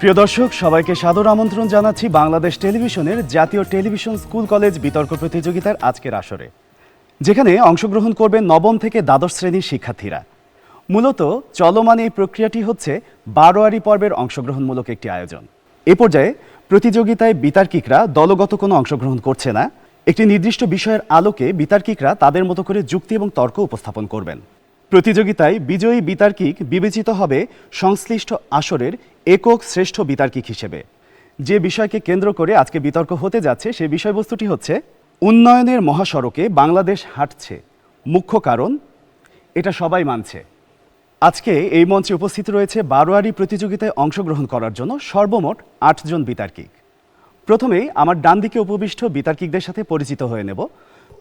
প্রিয় দর্শক, সবাইকে সাদর আমন্ত্রণ জানাচ্ছি বাংলাদেশ টেলিভিশনের জাতীয় টেলিভিশন স্কুল কলেজ বিতর্ক প্রতিযোগিতার আজকের আসরে, যেখানে অংশগ্রহণ করবেন নবম থেকে দ্বাদশ শ্রেণীর শিক্ষার্থীরা। মূলত চলমান এই প্রক্রিয়াটি হচ্ছে বারোয়ারি পর্বের অংশগ্রহণমূলক একটি আয়োজন। এ পর্যায়ে প্রতিযোগিতায় বিতার্কিকরা দলগত কোনো অংশগ্রহণ করছে না। একটি নির্দিষ্ট বিষয়ের আলোকে বিতার্কিকরা তাদের মতো করে যুক্তি এবং তর্ক উপস্থাপন করবেন। প্রতিযোগিতায় বিজয়ী বিতার্কিক বিবেচিত হবে সংশ্লিষ্ট আসরের একক শ্রেষ্ঠ বিতার্কিক হিসেবে। যে বিষয়কে কেন্দ্র করে আজকে বিতর্ক হতে যাচ্ছে সেই বিষয়বস্তুটি হচ্ছে উন্নয়নের মহাসড়কে বাংলাদেশ হাঁটছে, মুখ্য কারণ এটা সবাই মানছে। আজকে এই মঞ্চে উপস্থিত রয়েছে বারোয়ারি প্রতিযোগিতায় অংশগ্রহণ করার জন্য সর্বমোট ৮ জন বিতার্কিক। প্রথমেই আমার ডান দিকে উপবিষ্ট বিতার্কিকদের সাথে পরিচিত হয়ে নেব।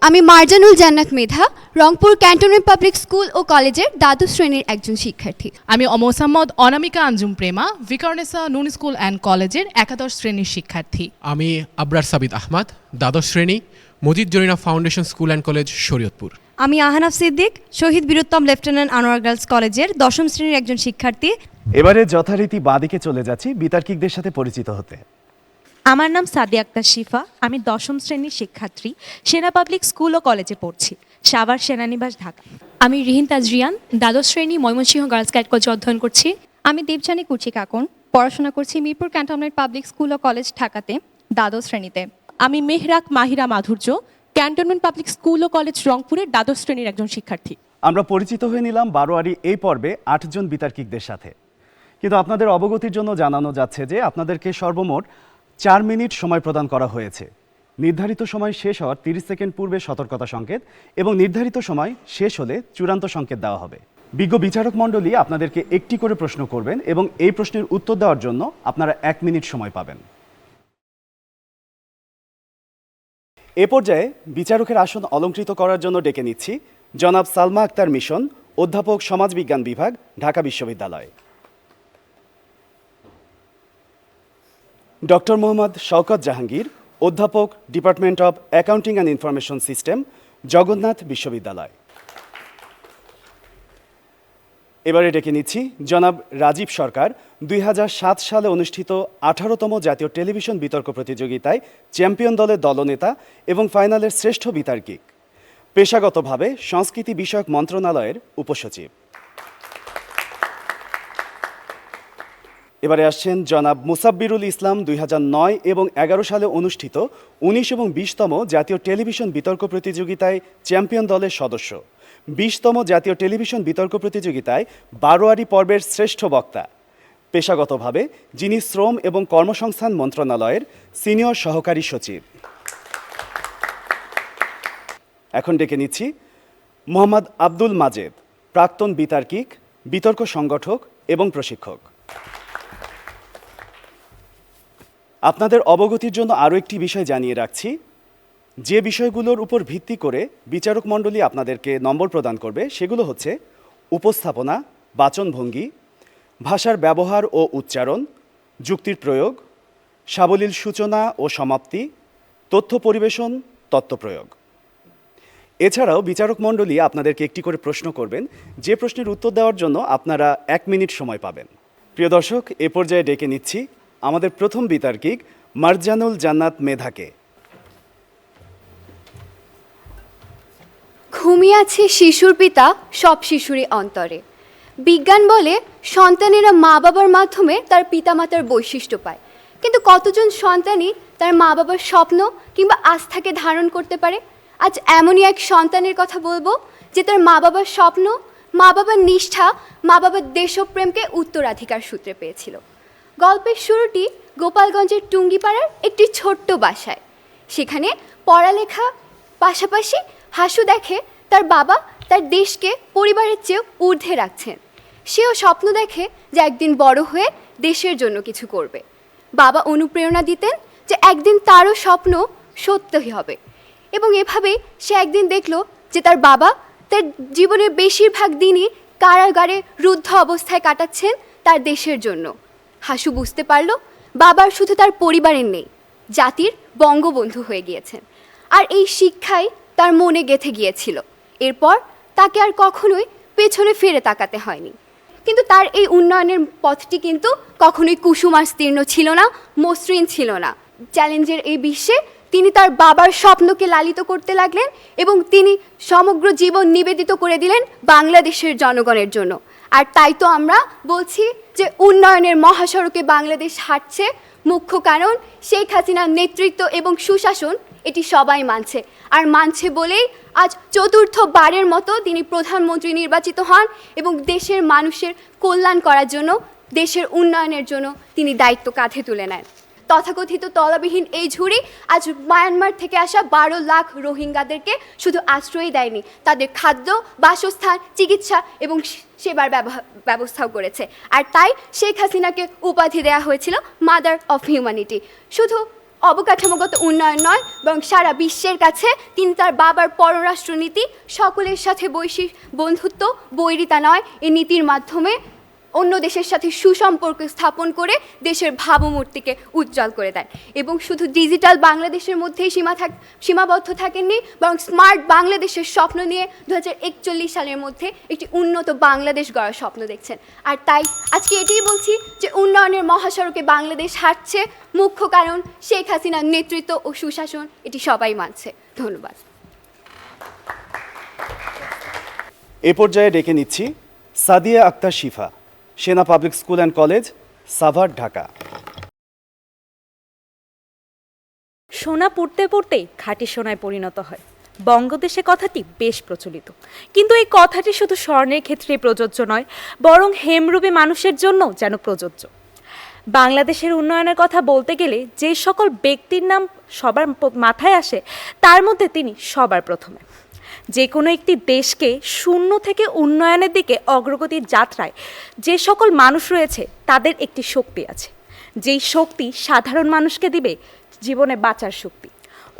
আমি মারজানুল জান্নাত মেধা, রংপুর ক্যান্টনমেন্ট পাবলিক স্কুল ও কলেজের দ্বাদশ শ্রেণীর একজন শিক্ষার্থী। আমি মোসাম্মদ অনামিকা আঞ্জুম প্রেমা, ভিকারুন্নিসা নূন স্কুল অ্যান্ড কলেজের একাদশ শ্রেণীর শিক্ষার্থী। আমি আবরার সাবিত আহমদ, দ্বাদশ শ্রেণী, Majid Zarina Foundation School and College, Shariatpur. আমি আহনাফ সিদ্দিক, শহীদ বীরুত্তম লেফটেন্যান্ট আনোয়ার গার্লস কলেজের দশম শ্রেণীর একজন শিক্ষার্থী। এবারে যথারীতি বাদিকে চলে যাচ্ছি বিতার্কিকদের সাথে পরিচিত হতে। আমার নাম সাদিয়া আক্তার শিফা, আমি দশম শ্রেণীর শিক্ষার্থী, সেনা পাবলিক স্কুল ও কলেজে পড়ছি, সাভার সেনানিবাস, ঢাকা। আমি রিহিন তাজরিয়ান, দ্বাদশ শ্রেণী, ময়মনসিংহ গার্লস গাইড কলেজে অধ্যয়ন করছি। আমি দীপজানি কুচি কাকন, পড়াশোনা করছি মিরপুর ক্যান্টনমেন্ট পাবলিক স্কুল ও কলেজ, ঢাকাতে, দ্বাদশ শ্রেণীতে। আমি মেহরাক মাহিরা মাধুর্য, ক্যান্টনমেন্ট পাবলিক স্কুল ও কলেজ, রংপুরের দ্বাদশ শ্রেণীর একজন শিক্ষার্থী। আমরা পরিচিত হয়ে নিলাম বারোয়ারি এই পর্বে ৮ জন বিতার্কিকদের সাথে। কিন্তু আপনাদের অবগতির জন্য জানানো যাচ্ছে যে আপনাদেরকে সর্বমোট 4 মিনিট সময় প্রদান করা হয়েছে। নির্ধারিত সময় শেষ হওয়ার 30 সেকেন্ড পূর্বে সতর্কতা সংকেত এবং নির্ধারিত সময় শেষ হলে চূড়ান্ত সংকেত দেওয়া হবে। বিজ্ঞ বিচারক মণ্ডলী আপনাদেরকে একটি করে প্রশ্ন করবেন এবং এই প্রশ্নের উত্তর দেওয়ার জন্য আপনারা 1 মিনিট সময় পাবেন। এ পর্যায়ে বিচারকের আসন অলংকৃত করার জন্য ডেকে নিচ্ছি জনাব সালমা আক্তার মিশন, অধ্যাপক সমাজবিজ্ঞান বিভাগ, ঢাকা বিশ্ববিদ্যালয়। ডক্টর মোহাম্মদ শওকত জাহাঙ্গীর, অধ্যাপক, department of accounting and information system, Jagannath বিশ্ববিদ্যালয়। এবারে ডেকে নিচ্ছি জনাব রাজীব সরকার, 2007 সালে অনুষ্ঠিত 18তম জাতীয় টেলিভিশন বিতর্ক প্রতিযোগিতায় চ্যাম্পিয়ন দলের দলনেতা এবং ফাইনালের শ্রেষ্ঠ বিতার্কিক, পেশাগতভাবে সংস্কৃতি বিষয়ক মন্ত্রণালয়ের উপসচিব। এবারে আসছেন জনাব মুসাব্বিরুল ইসলাম, 2009 এবং 11 সালে অনুষ্ঠিত 19 এবং 20তম জাতীয় টেলিভিশন বিতর্ক প্রতিযোগিতায় চ্যাম্পিয়ন দলের সদস্য, 20তম জাতীয় টেলিভিশন বিতর্ক প্রতিযোগিতায় বারোয়ারি পর্বের শ্রেষ্ঠ বক্তা, পেশাগতভাবে যিনি শ্রম এবং কর্মসংস্থান মন্ত্রণালয়ের সিনিয়র সহকারী সচিব। এখন ডেকে নিচ্ছি মোহাম্মদ আব্দুল মাজেদ, প্রাক্তন বিতার্কিক, বিতর্ক সংগঠক এবং প্রশিক্ষক। আপনাদের অবগতির জন্য আরও একটি বিষয় জানিয়ে রাখছি, যে বিষয়গুলোর উপর ভিত্তি করে বিচারক মণ্ডলী আপনাদেরকে নম্বর প্রদান করবে সেগুলো হচ্ছে উপস্থাপনা, বাচনভঙ্গি, ভাষার ব্যবহার ও উচ্চারণ, যুক্তির প্রয়োগ, সাবলীল সূচনা ও সমাপ্তি, তথ্য পরিবেশন, তত্ত্ব প্রয়োগ। এছাড়াও বিচারক মণ্ডলী আপনাদেরকে একটি করে প্রশ্ন করবেন, যে প্রশ্নের উত্তর দেওয়ার জন্য আপনারা 1 মিনিট সময় পাবেন। প্রিয় দর্শক, এ পর্যায়ে ডেকে নিচ্ছি আমাদের প্রথম বিতার্কিক মারজানুল জান্নাত মেধাকে। ঘুমিয়ে আছে শিশুর পিতা সব শিশুরই অন্তরে। বিজ্ঞান বলে সন্তানেরা মা বাবার মাধ্যমে তার পিতামাতার বৈশিষ্ট্য পায়, কিন্তু কতজন সন্তানই তার মা বাবার স্বপ্ন কিংবা আস্থাকে ধারণ করতে পারে? আজ এমনই এক সন্তানের কথা বলবো যে তার মা বাবার স্বপ্ন, মা বাবার নিষ্ঠা, মা বাবার দেশপ্রেমকে উত্তরাধিকার সূত্রে পেয়েছিল। গল্পের শুরুটি গোপালগঞ্জের টুঙ্গিপাড়ার একটি ছোট্ট বাসায়। সেখানে পড়ালেখা পাশাপাশি হাসু দেখে তার বাবা তার দেশকে পরিবারের চেয়েও ঊর্ধ্বে রাখছেন। সেও স্বপ্ন দেখে যে একদিন বড় হয়ে দেশের জন্য কিছু করবে। বাবা অনুপ্রেরণা দিতেন যে একদিন তারও স্বপ্ন সত্যই হবে, এবং এভাবেই সে একদিন দেখল যে তার বাবা তার জীবনের বেশিরভাগ দিনই কারাগারে রুদ্ধ অবস্থায় কাটাচ্ছেন তার দেশের জন্য। হাসু বুঝতে পারল বাবার শুধু তার পরিবারের নেই, জাতির বঙ্গবন্ধু হয়ে গিয়েছেন। আর এই শিক্ষাই তার মনে গেঁথে গিয়েছিল। এরপর তাকে আর কখনোই পেছনে ফিরে তাকাতে হয়নি। কিন্তু তার এই উন্নয়নের পথটি কিন্তু কখনোই কুসুমাস্তীর্ণ ছিল না, মসৃণ ছিল না। চ্যালেঞ্জের এই বিশ্বে তিনি তার বাবার স্বপ্নকে লালিত করতে লাগলেন এবং তিনি সমগ্র জীবন নিবেদিত করে দিলেন বাংলাদেশের জনগণের জন্য। আর তাই তো আমরা বলছি যে উন্নয়নের মহাসড়কে বাংলাদেশ হাঁটছে, মুখ্য কারণ শেখ হাসিনার নেতৃত্ব এবং সুশাসন, এটি সবাই মানছে। আর মানছে বলেই আজ চতুর্থবারের মতো তিনি প্রধানমন্ত্রী নির্বাচিত হন এবং দেশের মানুষের কল্যাণ করার জন্য, দেশের উন্নয়নের জন্য তিনি দায়িত্ব কাঁধে তুলে নেন। তথাকথিত তলাবিহীন এই ঝুড়ি আজ মায়ানমার থেকে আসা 12 লাখ রোহিঙ্গাদেরকে শুধু আশ্রয় দেয়নি, তাদের খাদ্য, বাসস্থান, চিকিৎসা এবং সেবার ব্যবস্থাও করেছে। আর তাই শেখ হাসিনাকে উপাধি দেওয়া হয়েছিল মাদার অফ হিউম্যানিটি। শুধু অবকাঠামোগত উন্নয়ন নয়, বরং সারা বিশ্বের কাছে তিনি তার বাবার পররাষ্ট্রনীতি, সকলের সাথে বৈশ্বিক বন্ধুত্ব, বৈরিতা নয়, এই নীতির মাধ্যমে অন্য দেশের সাথে সুসম্পর্ক স্থাপন করে দেশের ভাবমূর্তিকে উজ্জ্বল করে দেন। এবং শুধু ডিজিটাল বাংলাদেশের মধ্যেই সীমাবদ্ধ থাকেননি, বরং স্মার্ট বাংলাদেশের স্বপ্ন নিয়ে 2041 সালের মধ্যে একটি উন্নত বাংলাদেশ গড়ার স্বপ্ন দেখছেন। আর তাই আজকে এটিই বলছি যে উন্নয়নের মহাসড়কে বাংলাদেশ হাঁটছে, মুখ্য কারণ শেখ হাসিনার নেতৃত্ব ও সুশাসন, এটি সবাই মানছে। ধন্যবাদ। এ পর্যায়ে ডেকে নিচ্ছি সাদিয়া আক্তার শিফা, সেনা public school and college, Savar, Dhaka. সোনা পড়তে পড়তেই খাঁটি সোনায় পরিণত হয়, বঙ্গদেশে কথাটি বেশ প্রচলিত। কিন্তু এই কথাটি শুধু স্বর্ণের ক্ষেত্রে প্রযোজ্য নয়, বরং হেমরূপী মানুষের জন্য যেন প্রযোজ্য। বাংলাদেশের উন্নয়নের কথা বলতে গেলে যে সকল ব্যক্তির নাম সবার মাথায় আসে, তার মধ্যে তিনি সবার প্রথমে। যে কোনো একটি দেশকে শূন্য থেকে উন্নয়নের দিকে অগ্রগতির যাত্রায় যে সকল মানুষ রয়েছে, তাদের একটি শক্তি আছে, যেই শক্তি সাধারণ মানুষকে দিবে জীবনে বাঁচার শক্তি।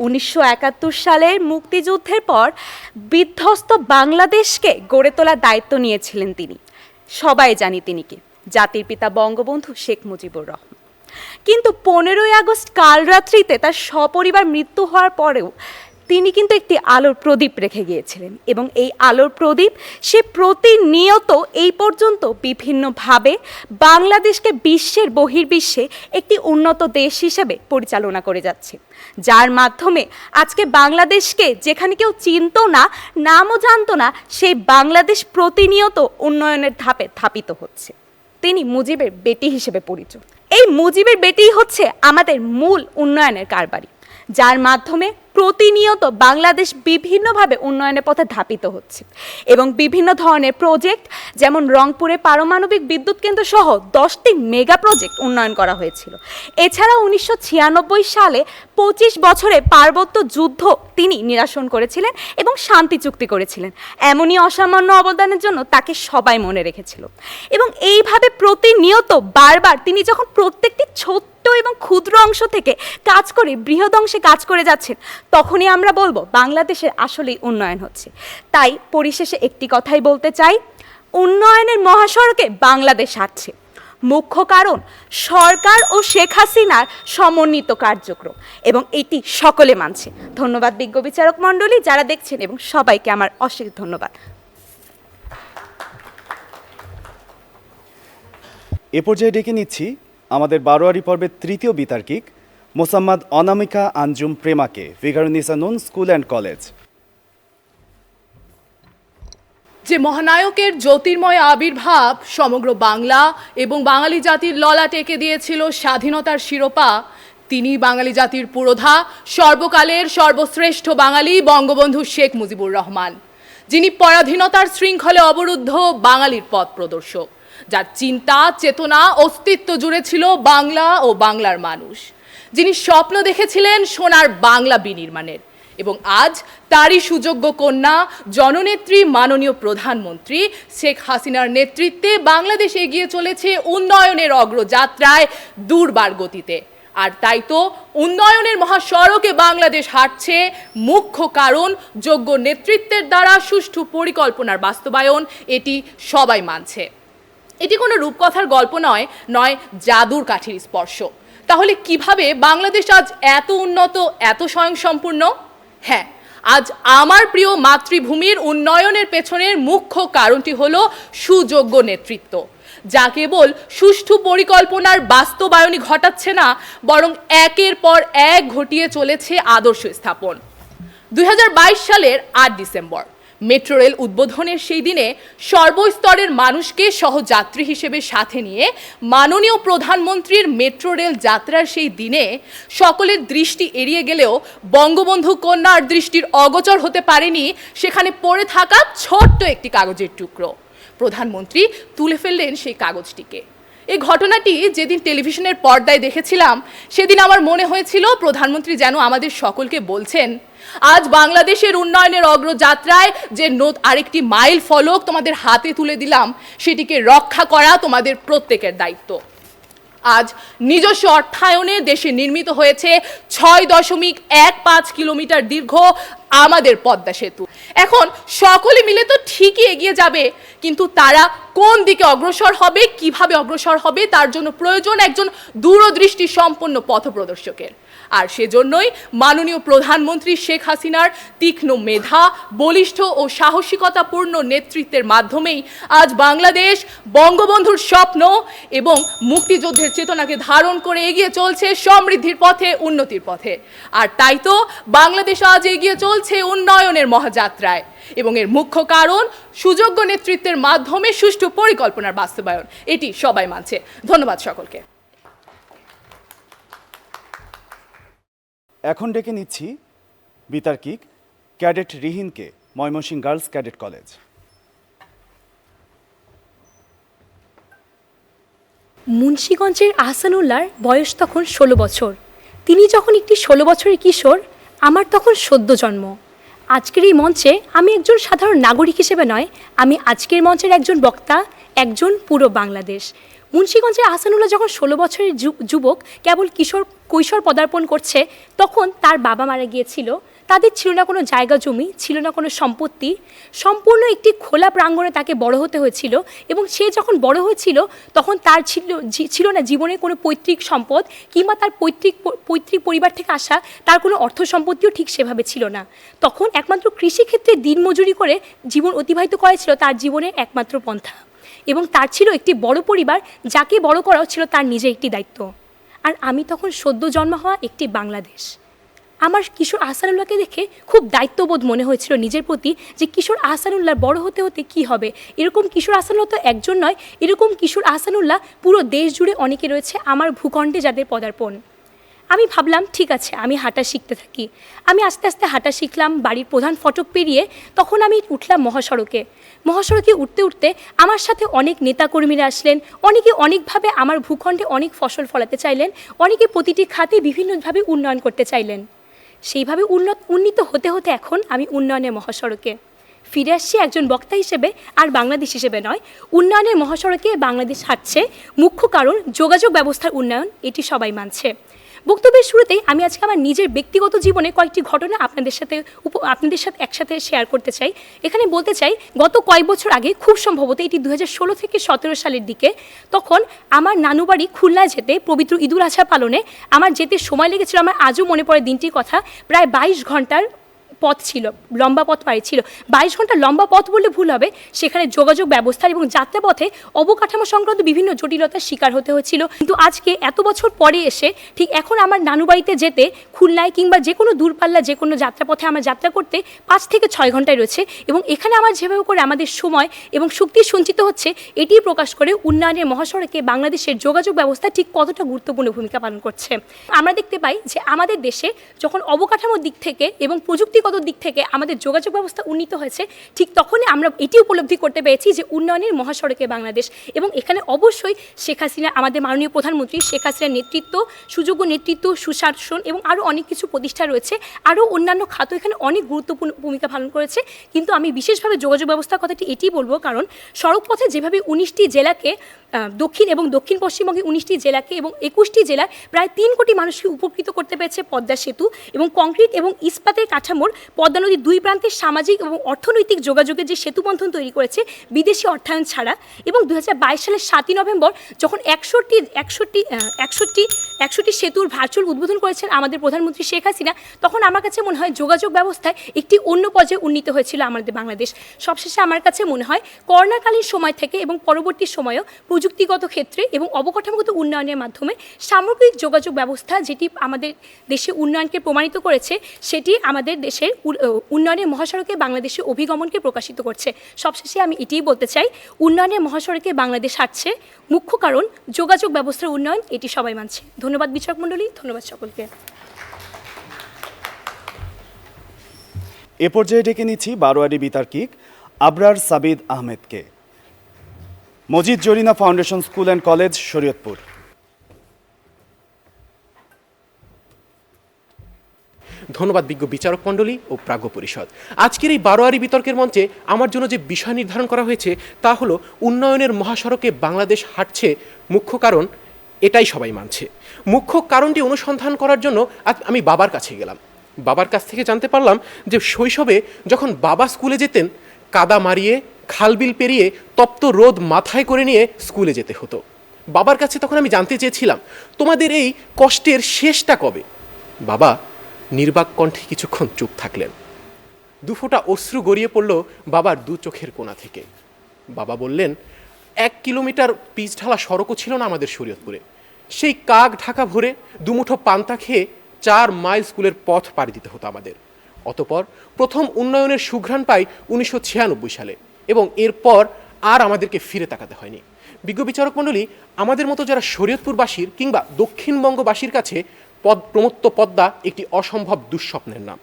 1971 সালের মুক্তিযুদ্ধের পর বিধ্বস্ত বাংলাদেশকে গড়ে তোলার দায়িত্ব নিয়েছিলেন তিনি। সবাই জানি তিনি কে, জাতির পিতা বঙ্গবন্ধু শেখ মুজিবুর রহমান। কিন্তু 15ই আগস্ট কালরাত্রিতে তার সপরিবার মৃত্যু হওয়ার পরেও তিনি কিন্তু একটি আলোর প্রদীপ রেখে গিয়েছিলেন, এবং এই আলোর প্রদীপ সে প্রতিনিয়ত এই পর্যন্ত বিভিন্নভাবে বাংলাদেশকে বিশ্বের বহির্বিশ্বে একটি উন্নত দেশ হিসেবে পরিচালনা করে যাচ্ছে, যার মাধ্যমে আজকে বাংলাদেশকে যেখানে কেউ চিনত না, নামও জানতো না, সেই বাংলাদেশ প্রতিনিয়ত উন্নয়নের ধাপে ধাপিত হচ্ছে। তিনি মুজিবের বেটি হিসেবে পরিচিত। এই মুজিবের বেটিই হচ্ছে আমাদের মূল উন্নয়নের কারবারি, যার মাধ্যমে প্রতিনিয়ত বাংলাদেশ বিভিন্নভাবে উন্নয়নের পথে ধাপিত হচ্ছে এবং বিভিন্ন ধরনের প্রজেক্ট, যেমন রংপুরে পারমাণবিক বিদ্যুৎ কেন্দ্র সহ 10টি মেগা প্রজেক্ট উন্নয়ন করা হয়েছিল। এছাড়া 1996 সালে 25 বছরে পার্বত্য যুদ্ধ তিনি নিরসন করেছিলেন এবং শান্তি চুক্তি করেছিলেন। এমনই অসামান্য অবদানের জন্য তাকে সবাই মনে রেখেছিল। এবং এইভাবে প্রতিনিয়ত বারবার তিনি যখন প্রত্যেকটি ছোট্ট এবং ক্ষুদ্র অংশ থেকে কাজ করে বৃহৎ অংশে কাজ করে যাচ্ছেন, তখনই আমরা বলবো বাংলাদেশের আসলেই উন্নয়ন হচ্ছে। তাই পরিশেষে একটি কথাই বলতে চাই, উন্নয়নের মহাসড়কে বাংলাদেশ হাঁটছে, মুখ্য কারণ সরকার ও শেখ হাসিনার সমন্বিত কার্যক্রম, এবং এটি সকলে মানছে। ধন্যবাদ বিজ্ঞ বিচারক মণ্ডলী যারা দেখছেন, এবং সবাইকে আমার অশেষ ধন্যবাদ। এ পর্যায়ে ডেকে নিচ্ছি আমাদের বারোয়ারি পর্বের তৃতীয় বিতার্কিক মোসাম্মদ অনামিকা আঞ্জুম প্রেমাকে, ভিকারুন্নিসা নূন স্কুল অ্যান্ড কলেজ। যে মহানায়কের জ্যোতির্ময় আবির্ভাব সমগ্র বাংলা এবং বাঙালি জাতির ললাটে এঁকে দিয়েছিল স্বাধীনতার শিরোপা, তিনি বাঙালি জাতির পুরোধা, সর্বকালের সর্বশ্রেষ্ঠ বাঙালি বঙ্গবন্ধু শেখ মুজিবুর রহমান, যিনি পরাধীনতার শৃঙ্খলে অবরুদ্ধ বাঙালির পথ প্রদর্শক, যার চিন্তা, চেতনা, অস্তিত্ব জুড়ে ছিল বাংলা ও বাংলার মানুষ, যিনি স্বপ্ন দেখেছিলেন সোনার বাংলা বিনির্মাণের, এবং আজ তারই সুযোগ্য কন্যা জননেত্রী মাননীয় প্রধানমন্ত্রী শেখ হাসিনার নেতৃত্বে বাংলাদেশ এগিয়ে চলেছে উন্নয়নের অগ্রযাত্রায় দুর্বার গতিতে। আর তাই তো উন্নয়নের মহাসড়কে বাংলাদেশ হাঁটছে, মুখ্য কারণ যোগ্য নেতৃত্বের দ্বারা সুষ্ঠু পরিকল্পনার বাস্তবায়ন, এটি সবাই মানছে। এটি কোনো রূপকথার গল্প নয় জাদুর কাঠির স্পর্শ। তাহলে কিভাবে বাংলাদেশ আজ এত উন্নত, এত স্বয়ংসম্পূর্ণ? হ্যাঁ, আজ আমার প্রিয় মাতৃভূমির উন্নয়নের পেছনের মুখ্য কারণটি হলো সুযোগ্য নেতৃত্ব, যা কেবল সুষ্ঠু পরিকল্পনার বাস্তবায়নই ঘটাচ্ছে না, বরং একের পর এক ঘটিয়ে চলেছে আদর্শ স্থাপন। 2022 সালের 8 ডিসেম্বর মেট্রো রেল উদ্বোধনের সেই দিনে সর্বস্তরের মানুষকে সহযাত্রী হিসেবে সাথে নিয়ে মাননীয় প্রধানমন্ত্রীর মেট্রো রেল যাত্রার সেই দিনে সকলের দৃষ্টি এড়িয়ে গেলেও বঙ্গবন্ধু কন্যার দৃষ্টির অগোচর হতে পারেনি সেখানে পড়ে থাকা ছোট্ট একটি কাগজের টুকরো। প্রধানমন্ত্রী তুলে ফেললেন সেই কাগজটিকে। এই ঘটনাটি যেদিন টেলিভিশনের পর্দায় দেখেছিলাম, সেদিন আমার মনে হয়েছিল প্রধানমন্ত্রী যেন আমাদের সকলকে বলছেন, আজ বাংলাদেশের উন্নয়নের অগ্রযাত্রায় যে আরেকটি মাইল ফলক তোমাদের হাতে তুলে দিলাম, সেটিকে রক্ষা করা তোমাদের প্রত্যেকের দায়িত্ব। আজ নিজস্ব অর্থায়নে দেশে নির্মিত হয়েছে 6.15 কিলোমিটার দীর্ঘ আমাদের পদ্মা সেতু। এখন সকলে মিলে তো ঠিকই এগিয়ে যাবে, কিন্তু তারা কোন দিকে অগ্রসর হবে, কিভাবে অগ্রসর হবে, তার জন্য প্রয়োজন একজন দূরদৃষ্টি সম্পন্ন পথপ্রদর্শকের। আর সেজন্যই মাননীয় প্রধানমন্ত্রী শেখ হাসিনার তীক্ষ্ণ মেধা, বলিষ্ঠ ও সাহসিকতাপূর্ণ নেতৃত্বের মাধ্যমেই আজ বাংলাদেশ বঙ্গবন্ধুর স্বপ্ন এবং মুক্তিযুদ্ধের চেতনাকে ধারণ করে এগিয়ে চলছে সমৃদ্ধির পথে, উন্নতির পথে। আর তাই তো বাংলাদেশ আজ এগিয়ে চলছে উন্নয়নের মহাযাত্রায়, এবং এর মুখ্য কারণ সুযোগ্য নেতৃত্বের মাধ্যমে সুষ্ঠু পরিকল্পনার বাস্তবায়ন। এটি সবাই মানছে। ধন্যবাদ সকলকে। এখন ডেকে নিচ্ছি বিতার্কিক ক্যাডেট রিহিনকে, ময়মনসিংহ গার্লস ক্যাডেট কলেজ। মুন্সিগঞ্জের আহসানুল্লাহর বয়স তখন 16 বছর। তিনি যখন একটি 16 বছরের কিশোর, আমার তখন সদ্য জন্ম। আজকের এই মঞ্চে আমি একজন সাধারণ নাগরিক হিসেবে নয়, আমি আজকের মঞ্চের একজন বক্তা, একজন পুরো বাংলাদেশ। মুন্সিগঞ্জে আহসানুল্লাহ যখন 16 বছরের যুবক, কেবল কৈশোর পদার্পণ করছে, তখন তার বাবা মারা গিয়েছিল। তাদের ছিল না কোনো জায়গা জমি, ছিল না কোনো সম্পত্তি, সম্পূর্ণ একটি খোলা প্রাঙ্গণে তাকে বড় হতে হয়েছিল। এবং সে যখন বড় হয়েছিল তখন তার ছিল না জীবনে কোনো পৈতৃক সম্পদ, কিংবা তার পৈতৃক পরিবার থেকে আসা তার কোনো অর্থ সম্পত্তিও ঠিক সেভাবে ছিল না। তখন একমাত্র কৃষিক্ষেত্রে দিনমজুরি করে জীবন অতিবাহিত করা ছিল তার জীবনের একমাত্র পন্থা। এবং তার ছিল একটি বড় পরিবার, যাকে বড় করাও ছিল তার নিজের একটি দায়িত্ব। আর আমি তখন সদ্য জন্ম হওয়া একটি বাংলাদেশ। আমার কিশোর আহসানুল্লাহকে দেখে খুব দায়িত্ববোধ মনে হয়েছিল নিজের প্রতি, যে কিশোর আহসানুল্লাহ বড় হতে হতে কী হবে। এরকম কিশোর আহসানুল্লাহ তো একজন নয়, এরকম কিশোর আহসানুল্লাহ পুরো দেশ জুড়ে অনেকে রয়েছে আমার ভূখণ্ডে যাদের পদার্পণ। আমি ভাবলাম ঠিক আছে, আমি হাঁটা শিখতে থাকি। আমি আস্তে আস্তে হাঁটা শিখলাম, বাড়ির প্রধান ফটক পেরিয়ে তখন আমি উঠলাম মহাসড়কে। মহাসড়কে উঠতে উঠতে আমার সাথে অনেক নেতাকর্মীরা আসলেন। অনেকে অনেকভাবে আমার ভূখণ্ডে অনেক ফসল ফলাতে চাইলেন, অনেকে প্রতিটি খাতে বিভিন্নভাবে উন্নয়ন করতে চাইলেন। সেইভাবে উন্নীত হতে হতে এখন আমি উন্নয়নের মহাসড়কে ফিরে আসছি একজন বক্তা হিসেবে, আর বাংলাদেশ হিসেবে নয়। উন্নয়নের মহাসড়কে বাংলাদেশ হাঁটছে, মুখ্য কারণ যোগাযোগ ব্যবস্থার উন্নয়ন, এটি সবাই মানছে। বক্তব্যের শুরুতেই আমি আজকে আমার নিজের ব্যক্তিগত জীবনে কয়েকটি ঘটনা আপনাদের সাথে একসাথে শেয়ার করতে চাই। এখানে বলতে চাই, গত কয়েক বছর আগে, খুব সম্ভবত এটি 2016 থেকে 17 সালের দিকে, তখন আমার নানু বাড়ি খুলনায় যেতে, পবিত্র ঈদুল আজহা পালনে আমার যেতে সময় লেগেছিল, আমার আজও মনে পড়ে দিনটির কথা, প্রায় 22 ঘন্টার পথ ছিল, লম্বা পথ পাড়ি ছিল। 22 ঘন্টা লম্বা পথ বললে ভুল হবে, সেখানে যোগাযোগ ব্যবস্থার এবং যাত্রাপথে অবকাঠামো সংক্রান্ত বিভিন্ন জটিলতার শিকার হতে হয়েছিল। কিন্তু আজকে এত বছর পরে এসে ঠিক এখন আমার নানু বাড়িতে যেতে খুলনায় কিংবা যে কোনো দূরপাল্লা যে কোনো যাত্রাপথে আমার যাত্রা করতে 5 থেকে 6 ঘন্টায় রয়েছে। এবং এখানে আমার যেভাবে করে আমাদের সময় এবং শক্তি সঞ্চিত হচ্ছে, এটি প্রকাশ করে উন্নয়নের মহাসড়কে বাংলাদেশের যোগাযোগ ব্যবস্থা ঠিক কতটা গুরুত্বপূর্ণ ভূমিকা পালন করছে। আমরা দেখতে পাই যে আমাদের দেশে যখন অবকাঠামোর দিক থেকে এবং প্রযুক্তিগত দিক থেকে আমাদের যোগাযোগ ব্যবস্থা উন্নীত হয়েছে, ঠিক তখনই আমরা এটি উপলব্ধি করতে পেরেছি যে উন্নয়নের মহাসড়কে বাংলাদেশ। এবং এখানে অবশ্যই শেখ হাসিনা, আমাদের মাননীয় প্রধানমন্ত্রী শেখ হাসিনার নেতৃত্ব, সুযোগ্য নেতৃত্ব, সুশাসন এবং আরও অনেক কিছু প্রতিষ্ঠা রয়েছে, আরও অন্যান্য খাত এখানে অনেক গুরুত্বপূর্ণ ভূমিকা পালন করেছে। কিন্তু আমি বিশেষভাবে যোগাযোগ ব্যবস্থার কথাটি এটি বলবো, কারণ সড়ক পথে যেভাবে 19টি জেলাকে দক্ষিণ এবং দক্ষিণ পশ্চিমবঙ্গে 19টি জেলাকে এবং 21টি জেলার প্রায় 3 কোটি মানুষকে উপকৃত করতে পেরেছে পদ্মা সেতু, এবং কংক্রিট এবং ইস্পাতের কাঠামোর পদ্মা নদীর দুই প্রান্তের সামাজিক এবং অর্থনৈতিক যোগাযোগের যে সেতুবন্ধন তৈরি করেছে বিদেশি অর্থায়ন ছাড়া, এবং 2022 সালের 7ই নভেম্বর যখন 61টি সেতুর ভার্চুয়াল উদ্বোধন করেছেন আমাদের প্রধানমন্ত্রী শেখ হাসিনা, তখন আমার কাছে মনে হয় যোগাযোগ ব্যবস্থায় একটি অন্য পর্যায়ে উন্নীত হয়েছিল আমাদের বাংলাদেশ। সবশেষে আমার কাছে মনে হয় করোনাকালীন সময় থেকে এবং পরবর্তী সময়েও প্রযুক্তিগত ক্ষেত্রে এবং অবকাঠামোগত উন্নয়নের মাধ্যমে সামগ্রিক যোগাযোগ ব্যবস্থা যেটি আমাদের দেশে উন্নয়নকে প্রমাণিত করেছে, সেটি আমাদের দেশের উন্নয়নের মহাসড়কে বাংলাদেশের অভিগমনকে প্রকাশিত করছে। সবশেষে আমি এটিই বলতে চাই, উন্নয়নের মহাসড়কে বাংলাদেশ হাঁটছে, মুখ্য কারণ যোগাযোগ ব্যবস্থার উন্নয়ন, এটি সবাই মানছে। ধন্যবাদ বিচারক মণ্ডলী, ধন্যবাদ সকলকে। এ পর্যায়ে ডেকে নিচ্ছি বারোয়ারি বিতার্কিক আবরার সাবিদ আহমেদকে, Majid Zarina Foundation School and College, Shariatpur. ধন্যবাদ বিজ্ঞ বিচারক মণ্ডলী ও প্রাজ্ঞ পরিষদ। আজকের এই বারোয়ারি বিতর্কের মঞ্চে আমার জন্য যে বিষয় নির্ধারণ করা হয়েছে তা হলো উন্নয়নের মহাসড়কে বাংলাদেশ হাঁটছে, মুখ্য কারণ এটাই সবাই মানছে। মুখ্য কারণটি অনুসন্ধান করার জন্য আজ আমি বাবার কাছে গেলাম। বাবার কাছ থেকে জানতে পারলাম যে শৈশবে যখন বাবা স্কুলে যেতেন, কাদা মারিয়ে খালবিল পেরিয়ে তপ্ত রোদ মাথায় করে নিয়ে স্কুলে যেতে হতো। বাবার কাছে তখন আমি জানতে চেয়েছিলাম, তোমাদের এই কষ্টের শেষটা কবে? বাবা নির্বাক কণ্ঠে কিছুক্ষণ চুপ থাকলেন। দুফোঁটা অশ্রু গড়িয়ে পড়ল বাবার দু চোখের কোণা থেকে। বাবা বললেন, 1 কিলোমিটার পিচ ঢালা সড়কও ছিল না আমাদের শরীয়তপুরে। সেই কাক ঢাকা ভরে দুমুঠো পান্তা খেয়ে 4 মাইল স্কুলের পথ পাড়ি দিতে হতো আমাদের। অতপর প্রথম উন্নয়নের সুঘ্রাণ পাই 1996 সালে, এবং এরপর আর আমাদেরকে ফিরে তাকাতে হয়নি। বিজ্ঞ বিচারক মণ্ডলী, আমাদের মতো যারা শরীয়তপুরবাসীর কিংবা দক্ষিণবঙ্গবাসীর কাছে প্রমত্ত পদ্মা একটি অসম্ভব দুঃস্বপ্নের নাম।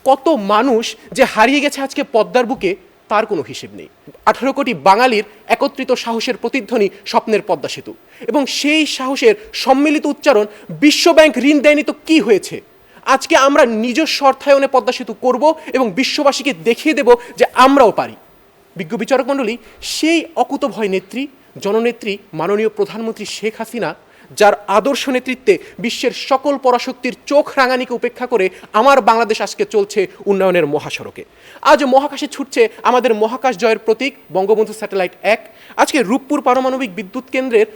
কত মানুষ যে হারিয়ে গেছে আজকে পদ্মার বুকে তার কোনো হিসেব নেই। 18 কোটি বাঙালির একত্রিত সাহসের প্রতিধ্বনি স্বপ্নের পদ্মা সেতু, এবং সেই সাহসের সম্মিলিত উচ্চারণ বিশ্বব্যাংক ঋণ দেয়নি তো কি হয়েছে? আজকে আমরা নিজস্ব অর্থায়নে পদ্মা সেতু করব এবং বিশ্ববাসীকে দেখিয়ে দেব যে আমরাও পারি। বিজ্ঞ বিচারক মণ্ডলী, সেই অকুতভয় নেত্রী, জননেত্রী মাননীয় প্রধানমন্ত্রী শেখ হাসিনা, যার আদর্শ নেতৃত্বে বিশ্বের সকল পরাশক্তির চোখ রাঙানিকে উপেক্ষা করে আমার বাংলাদেশ আজকে চলছে উন্নয়নের মহাসড়কে। আজ মহাকাশে ছুটছে আমাদের মহাকাশ জয়ের প্রতীক বঙ্গবন্ধু স্যাটেলাইট 1। আজকে রূপপুর পারমাণবিক বিদ্যুৎ কেন্দ্রের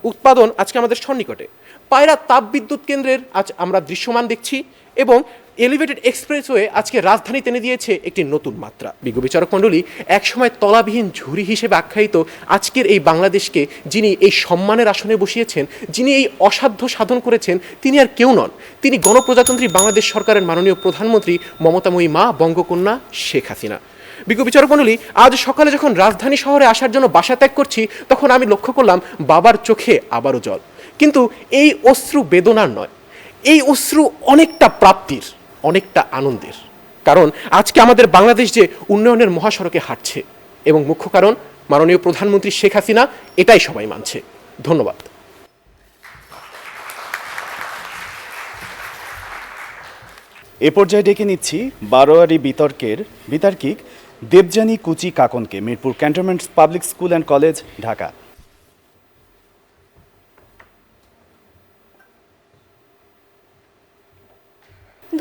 উৎপাদন আজকে আমাদের সন্নিকটে। পায়রা তাপ বিদ্যুৎ কেন্দ্রের আজ আমরা দৃশ্যমান দেখছি, এবং এলিভেটেড এক্সপ্রেসওয়ে আজকে রাজধানী টেনে দিয়েছে একটি নতুন মাত্রা। বিজ্ঞ বিচারক মণ্ডলী, একসময় তলাবিহীন ঝুড়ি হিসেবে আখ্যায়িত আজকের এই বাংলাদেশকে যিনি এই সম্মানের আসনে বসিয়েছেন, যিনি এই অসাধ্য সাধন করেছেন, তিনি আর কেউ নন, তিনি গণপ্রজাতন্ত্রী বাংলাদেশ সরকারের মাননীয় প্রধানমন্ত্রী মমতাময়ী মা বঙ্গকন্যা শেখ হাসিনা। বিজ্ঞ বিচারক মণ্ডলী, আজ সকালে যখন রাজধানী শহরে আসার জন্য বাসা ত্যাগ করছি, তখন আমি লক্ষ্য করলাম বাবার চোখে আবারও জল। কিন্তু এই অশ্রু বেদনার নয়, এই অশ্রু অনেকটা প্রাপ্তির, অনেকটা আনন্দের। কারণ আজকে আমাদের বাংলাদেশ যে উন্নয়নের মহাসড়কে হাঁটছে, এবং মুখ্য কারণ মাননীয় প্রধানমন্ত্রী শেখ হাসিনা, এটাই সবাই মানছে। ধন্যবাদ। এ পর্যায়ে ডেকে নিচ্ছি বারোয়ারি বিতর্কের বিতার্কিক দেবযানী কুচি কাকনকে, Mirpur cantonment public school and college, Dhaka.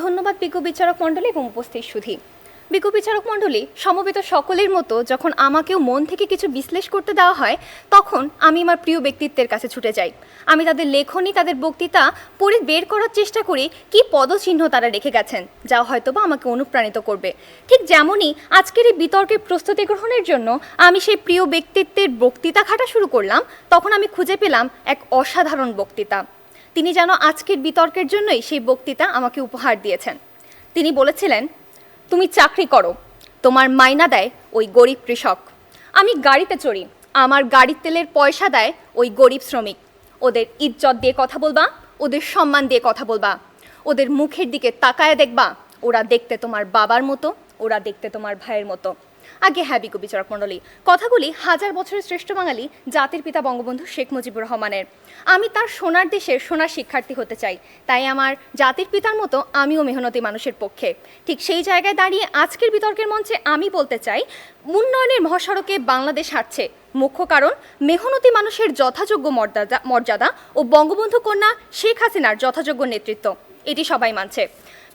ধন্যবাদ বিজ্ঞ বিচারক মণ্ডলী এবং উপস্থিত সুধী। বিজ্ঞ বিচারক মণ্ডলী, সমবেত সকলের মতো যখন আমাকেও মন থেকে কিছু বিশ্লেষ করতে দেওয়া হয়, তখন আমি আমার প্রিয় ব্যক্তিত্বের কাছে ছুটে যাই। আমি তাদের লেখনী, তাদের বক্তৃতা পড়ে বের করার চেষ্টা করি কি পদচিহ্ন তারা রেখে গেছেন, যা হয়তোবা আমাকে অনুপ্রাণিত করবে। ঠিক যেমনই আজকের এই বিতর্কের প্রস্তুতি গ্রহণের জন্য আমি সেই প্রিয় ব্যক্তিত্বের বক্তৃতা ঘাটা শুরু করলাম, তখন আমি খুঁজে পেলাম এক অসাধারণ বক্তৃতা। তিনি যেন আজকের বিতর্কের জন্যই সেই বক্তৃতা আমাকে উপহার দিয়েছেন। তিনি বলেছিলেন, তুমি চাকরি করো, তোমার মাইনা দেয় ওই গরিব কৃষক। আমি গাড়িতে চড়ি, আমার গাড়ির তেলের পয়সা দেয় ওই গরিব শ্রমিক। ওদের ইজ্জত দিয়ে কথা বলবা, ওদের সম্মান দিয়ে কথা বলবা, ওদের মুখের দিকে তাকায় দেখবা, ওরা দেখতে তোমার বাবার মতো, ওরা দেখতে তোমার ভাইয়ের মতো। আগে হ্যাঁ বিজ্ঞ বিচারক মণ্ডলী, কথাগুলি হাজার বছরের শ্রেষ্ঠ বাঙালি জাতির পিতা বঙ্গবন্ধু শেখ মুজিবুর রহমানের। আমি তার সোনার দেশের সোনার শিক্ষার্থী হতে চাই, তাই আমার জাতির পিতার মতো আমিও মেহনতি মানুষের পক্ষে। ঠিক সেই জায়গায় দাঁড়িয়ে আজকের বিতর্কের মঞ্চে আমি বলতে চাই, উন্নয়নের মহাসড়কে বাংলাদেশ হাঁটছে, মুখ্য কারণ মেহনতি মানুষের যথাযোগ্য মর্যাদা ও বঙ্গবন্ধু কন্যা শেখ হাসিনার যথাযোগ্য নেতৃত্ব, এটি সবাই মানছে।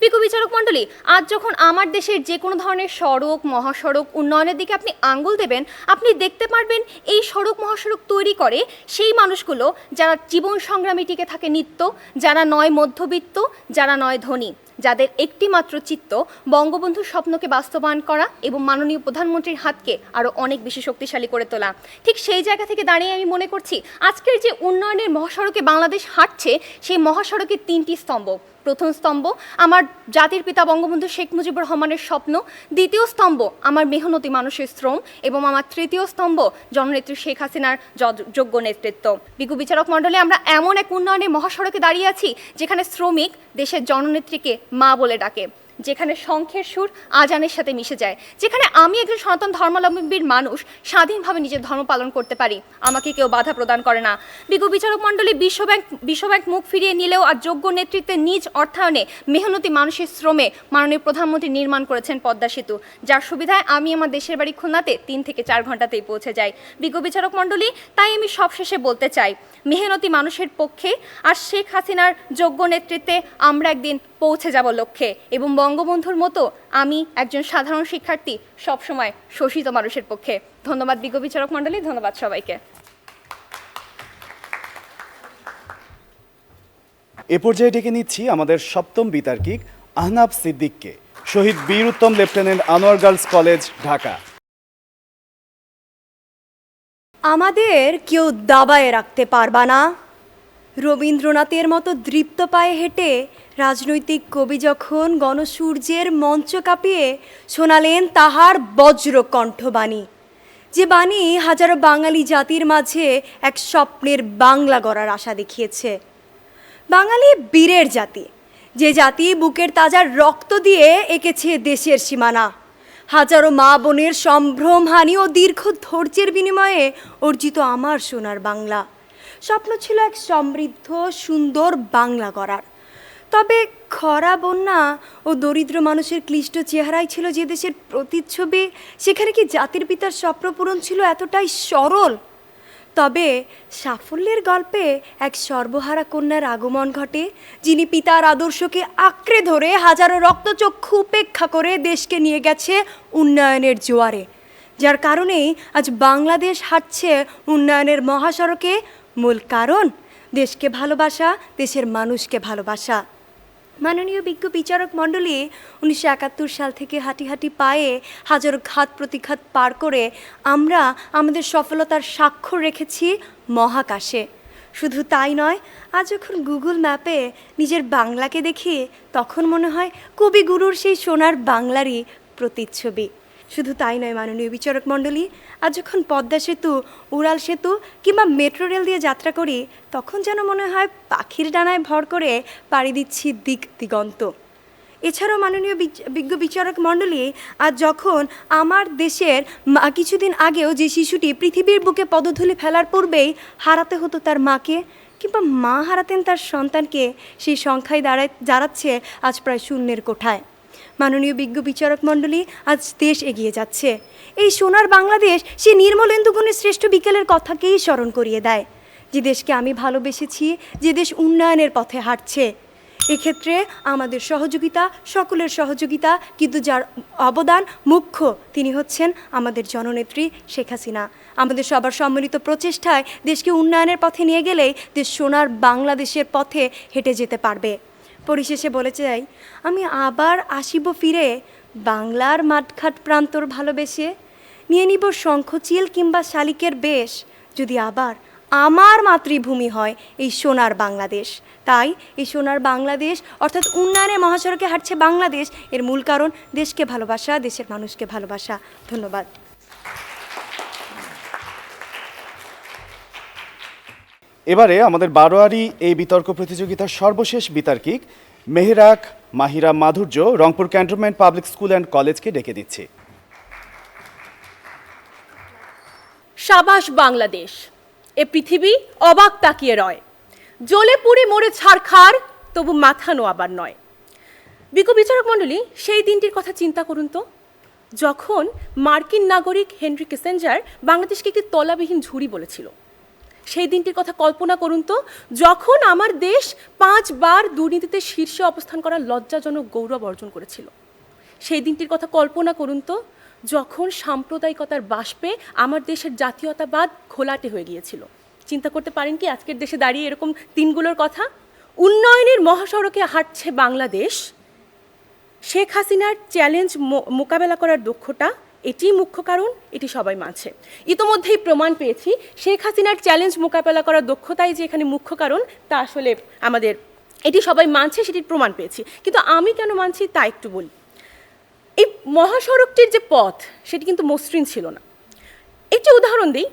পিকু বিচারক মণ্ডলী, আজ যখন আমার দেশের যে কোনো ধরনের সড়ক মহাসড়ক উন্নয়নের দিকে আপনি আঙ্গুল দেবেন, আপনি দেখতে পারবেন এই সড়ক মহাসড়ক তৈরি করে সেই মানুষগুলো যারা জীবন সংগ্রামী টিকে থাকে নিত্য, যারা নয় মধ্যবিত্ত, যারা নয় ধনী, যাদের একটি মাত্র চিত্ত বঙ্গবন্ধুর স্বপ্নকে বাস্তবায়ন করা এবং মাননীয় প্রধানমন্ত্রীর হাতকে আরও অনেক বেশি শক্তিশালী করে তোলা। ঠিক সেই জায়গা থেকে দাঁড়িয়ে আমি মনে করছি আজকের যে উন্নয়নের মহাসড়কে বাংলাদেশ হাঁটছে, সেই মহাসড়কের 3টি স্তম্ভ। প্রথম স্তম্ভ আমার জাতির পিতা বঙ্গবন্ধু শেখ মুজিবুর রহমানের স্বপ্ন, দ্বিতীয় স্তম্ভ আমার মেহনতি মানুষের শ্রম, এবং আমার তৃতীয় স্তম্ভ জননেত্রী শেখ হাসিনার যোগ্য নেতৃত্ব। বিজ্ঞ বিচারক মণ্ডলী, আমরা এমন এক উন্নয়নের মহাসড়কে দাঁড়িয়ে আছি যেখানে শ্রমিক দেশের জননেত্রীকে মা বলে ডাকে, যেখানে শঙ্খের সুর আজানের সাথে মিশে যায়, যেখানে আমি একজন সনাতন ধর্মাবলম্বীর মানুষ স্বাধীনভাবে নিজের ধর্ম পালন করতে পারি, আমাকে কেউ বাধা প্রদান করে না। বিজ্ঞ বিচারক মণ্ডলী, বিশ্বব্যাংক মুখ ফিরিয়ে নিলেও আর যোগ্য নেতৃত্বে নিজ অর্থায়নে মেহনতি মানুষের শ্রমে মাননীয় প্রধানমন্ত্রী নির্মাণ করেছেন পদ্মা সেতু, যার সুবিধায় আমি আমার দেশের বাড়ি খুলনাতে 3 থেকে 4 ঘন্টাতেই পৌঁছে যাই। বিজ্ঞ বিচারক মণ্ডলী, তাই আমি সবশেষে বলতে চাই, মেহনতি মানুষের পক্ষে আর শেখ হাসিনার যোগ্য নেতৃত্বে আমরা একদিন পৌঁছে যাব লক্ষ্যে, এবং বঙ্গবন্ধুর মতো আমি একজন সাধারণ শিক্ষার্থী সবসময় শোষিত মানুষের পক্ষে। ধন্যবাদ বিজ্ঞ বিচারক মণ্ডলী, ধন্যবাদ সবাইকে। এ পর্যায়ে ডেকে নিচ্ছি আমাদের 7ম বিতার্কিক আহনাব সিদ্দিককে, Shaheed Bir Uttam lieutenant Anwar girls college, Dhaka. আমাদের কেউ দাবায় রাখতে পারবা না। রবীন্দ্রনাথের মতো দৃপ্ত পায়ে হেঁটে রাজনৈতিক কবি যখন গণসূর্যের মঞ্চ কাঁপিয়ে শোনালেন তাহার বজ্র কণ্ঠবাণী, যে বাণী হাজারো বাঙালি জাতির মাঝে এক স্বপ্নের বাংলা গড়ার আশা দেখিয়েছে। বাঙালি বীরের জাতি, যে জাতি বুকের তাজা রক্ত দিয়ে এঁকেছে দেশের সীমানা। হাজারো মা বোনের সম্ভ্রমহানি ও দীর্ঘ ধৈর্যের বিনিময়ে অর্জিত আমার সোনার বাংলা। স্বপ্ন ছিল এক সমৃদ্ধ সুন্দর বাংলা গড়ার। তবে খরা, বন্যা ও দরিদ্র মানুষের ক্লিষ্ট চেহারাই ছিল যে দেশের প্রতিচ্ছবি, সেখানে কি জাতির পিতার স্বপ্ন পূরণ ছিল এতটাই সরল? তবে সাফল্যের গল্পে এক সর্বহারা কন্যার আগমন ঘটে, যিনি পিতার আদর্শকে আঁকড়ে ধরে হাজারো রক্তচক্ষু উপেক্ষা করে দেশকে নিয়ে গেছে উন্নয়নের জোয়ারে, যার কারণেই আজ বাংলাদেশ হাঁটছে উন্নয়নের মহাসড়কে। মূল কারণ দেশকে ভালোবাসা, দেশের মানুষকে ভালোবাসা। মাননীয় বিজ্ঞ বিচারক মণ্ডলী, 1971 সাল থেকে হাঁটি হাঁটি পায়ে হাজারো ঘাত প্রতিঘাত পার করে আমরা আমাদের সফলতার স্বাক্ষর রেখেছি মহাকাশে। শুধু তাই নয়, আজ যখন গুগল ম্যাপে নিজের বাংলাকে দেখি, তখন মনে হয় কবিগুরুর সেই সোনার বাংলারই প্রতিচ্ছবি। শুধু তাই নয় মাননীয় বিচারক মণ্ডলী, আজ যখন পদ্মা সেতু, উড়াল সেতু কিংবা মেট্রো রেল দিয়ে যাত্রা করি, তখন যেন মনে হয় পাখির ডানায় ভর করে পাড়ি দিচ্ছি দিক দিগন্ত। এছাড়াও মাননীয় বিজ্ঞ বিচারক মণ্ডলী, আজ যখন আমার দেশের কিছুদিন আগেও যে শিশুটি পৃথিবীর বুকে পদধূলি ফেলার পূর্বেই হারাতে হতো তার মাকে, কিংবা মা হারাতেন তার সন্তানকে, সেই সংখ্যায় দাঁড়াচ্ছে আজ প্রায় শূন্যের কোঠায়। মাননীয় বিজ্ঞ বিচারক মণ্ডলী, আজ দেশ এগিয়ে যাচ্ছে। এই সোনার বাংলাদেশ সে নির্মলেন্দু গুণের শ্রেষ্ঠ বিকেলের কথাকেই স্মরণ করিয়ে দেয়, যে দেশকে আমি ভালোবেসেছি, যে দেশ উন্নয়নের পথে হাঁটছে। এক্ষেত্রে আমাদের সহযোগিতা, সকলের সহযোগিতা, কিন্তু যার অবদান মুখ্য, তিনি হচ্ছেন আমাদের জননেত্রী শেখ হাসিনা। আমাদের সবার সম্মিলিত প্রচেষ্টায় দেশকে উন্নয়নের পথে নিয়ে গেলেই দেশ সোনার বাংলাদেশের পথে হেঁটে যেতে পারবে। পরিশেষে বলে চাই, আমি আবার আসিব ফিরে বাংলার মাঠঘাট প্রান্তর ভালোবেসে, নিয়ে নিব শঙ্খচিল কিংবা শালিকের বেশ, যদি আবার আমার মাতৃভূমি হয় এই সোনার বাংলাদেশ। তাই এই সোনার বাংলাদেশ অর্থাৎ উন্নয়নের মহাসড়কে হাঁটছে বাংলাদেশ, এর মূল কারণ দেশকে ভালোবাসা, দেশের মানুষকে ভালোবাসা। ধন্যবাদ। এবারে আমাদের বারোয়ারি এই বিতর্ক প্রতিযোগিতার সর্বশেষ বিতার্কিক মেহেরাক মাহিরা মাধুর্য, Rangpur cantonment public school and কলেজকে ডেকে দিচ্ছি। সাবাস বাংলাদেশ, এ পৃথিবী অবাক তাকিয়ে রয়, জ্বলে পুড়ে মরে ছারখার, তবু মাথা নোয়াবার নয়। বিজ্ঞ বিচারক মণ্ডলী, সেই দিনটির কথা চিন্তা করুন তো, যখন মার্কিন নাগরিক হেনরি কিসিঞ্জার বাংলাদেশকে একটি তলাবিহীন ঝুড়ি বলেছিল। সেই দিনটির কথা কল্পনা করুন তো, যখন আমার দেশ 5 বার দুর্নীতিতে শীর্ষে অবস্থান করার লজ্জাজনক গৌরব অর্জন করেছিল। সেই দিনটির কথা কল্পনা করুন তো, যখন সাম্প্রদায়িকতার বাষ্পে আমার দেশের জাতীয়তাবাদ ঘোলাটে হয়ে গিয়েছিল। চিন্তা করতে পারেন কি আজকের দেশে দাঁড়িয়ে এরকম দিনগুলোর কথা? উন্নয়নের মহাসড়কে হাঁটছে বাংলাদেশ। শেখ হাসিনার চ্যালেঞ্জ মোকাবেলা করার দক্ষতা এটিই মুখ্য কারণ, এটি সবাই মানছে। ইতোমধ্যেই প্রমাণ পেয়েছি শেখ হাসিনার চ্যালেঞ্জ মোকাবেলা করার দক্ষতাই যে এখানে মুখ্য কারণ, তা আসলে আমাদের এটি সবাই মানছে, সেটির প্রমাণ পেয়েছি। কিন্তু আমি কেন মানছি তা একটু বলি। এই মহাসড়কটির যে পথ সেটি কিন্তু মসৃণ ছিল না। একটি উদাহরণ দিই,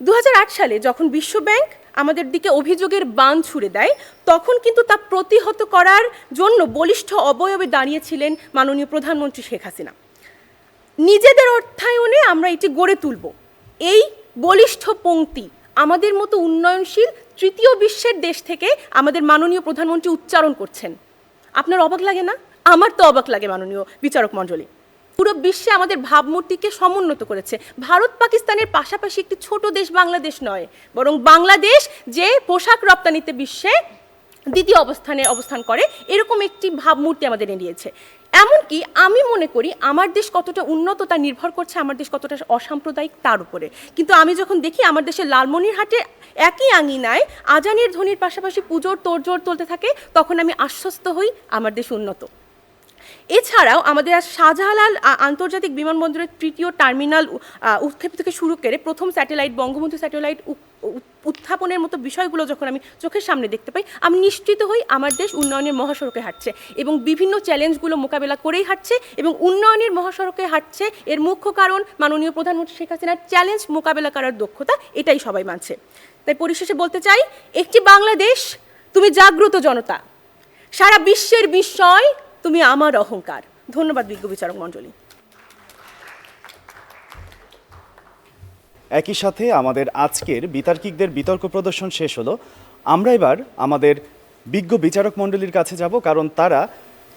2008 সালে যখন বিশ্বব্যাংক আমাদের দিকে অভিযোগের বান ছুড়ে দেয়, তখন কিন্তু তা প্রতিহত করার জন্য বলিষ্ঠ অবয়বে দাঁড়িয়েছিলেন মাননীয় প্রধানমন্ত্রী শেখ হাসিনা। নিজেদের অর্থায়নে আমরা এটি গড়ে তুলব, এই বলিষ্ঠ পংক্তি আমাদের মতো উন্নয়নশীল তৃতীয় বিশ্বের দেশ থেকে আমাদের মাননীয় প্রধানমন্ত্রী উচ্চারণ করছেন। আপনার অবাক লাগে না? আমার তো অবাক লাগে মাননীয় বিচারক মণ্ডলী। পুরো বিশ্বে আমাদের ভাবমূর্তিকে সমুন্নত করেছে। ভারত পাকিস্তানের পাশাপাশি একটি ছোট দেশ বাংলাদেশ নয়, বরং বাংলাদেশ যে পোশাক রপ্তানিতে বিশ্বে দ্বিতীয় অবস্থানে অবস্থান করে, এরকম একটি ভাবমূর্তি আমাদের এনে দিয়েছে। এমনকি আমি মনে করি আমার দেশ কতটা উন্নত তা নির্ভর করছে আমার দেশ কতটা অসাম্প্রদায়িক তার উপরে। কিন্তু আমি যখন দেখি আমার দেশের লালমনিরহাটে একই আঙিনায় আজানের ধ্বনির পাশাপাশি পুজোর তোড়জোড় চলতে থাকে, তখন আমি আশ্বস্ত হই আমার দেশ উন্নত। এছাড়াও আমাদের আজ শাহজালাল আন্তর্জাতিক বিমানবন্দরের 3য় টার্মিনাল উৎক্ষেপণ থেকে শুরু করে প্রথম স্যাটেলাইট বঙ্গবন্ধু স্যাটেলাইট উত্থাপনের মতো বিষয়গুলো যখন আমি চোখের সামনে দেখতে পাই, আমি নিশ্চিত হই আমার দেশ উন্নয়নের মহাসড়কে হাঁটছে এবং বিভিন্ন চ্যালেঞ্জগুলো মোকাবেলা করেই হাঁটছে এবং উন্নয়নের মহাসড়কে হাঁটছে। এর মুখ্য কারণ মাননীয় প্রধানমন্ত্রী শেখ হাসিনার চ্যালেঞ্জ মোকাবেলা করার দক্ষতা, এটাই সবাই মানছে। তাই পরিশেষে বলতে চাই, একটি বাংলাদেশ, তুমি জাগ্রত জনতা, সারা বিশ্বের বিস্ময়, তুমি আমার অহংকার। ধন্যবাদ বিজ্ঞ বিচারক মণ্ডলী। একই সাথে আমাদের আজকের বিতার্কিকদের বিতর্ক প্রদর্শন শেষ হলো। আমরা এবার আমাদের বিজ্ঞ বিচারক মণ্ডলীর কাছে যাব, কারণ তারা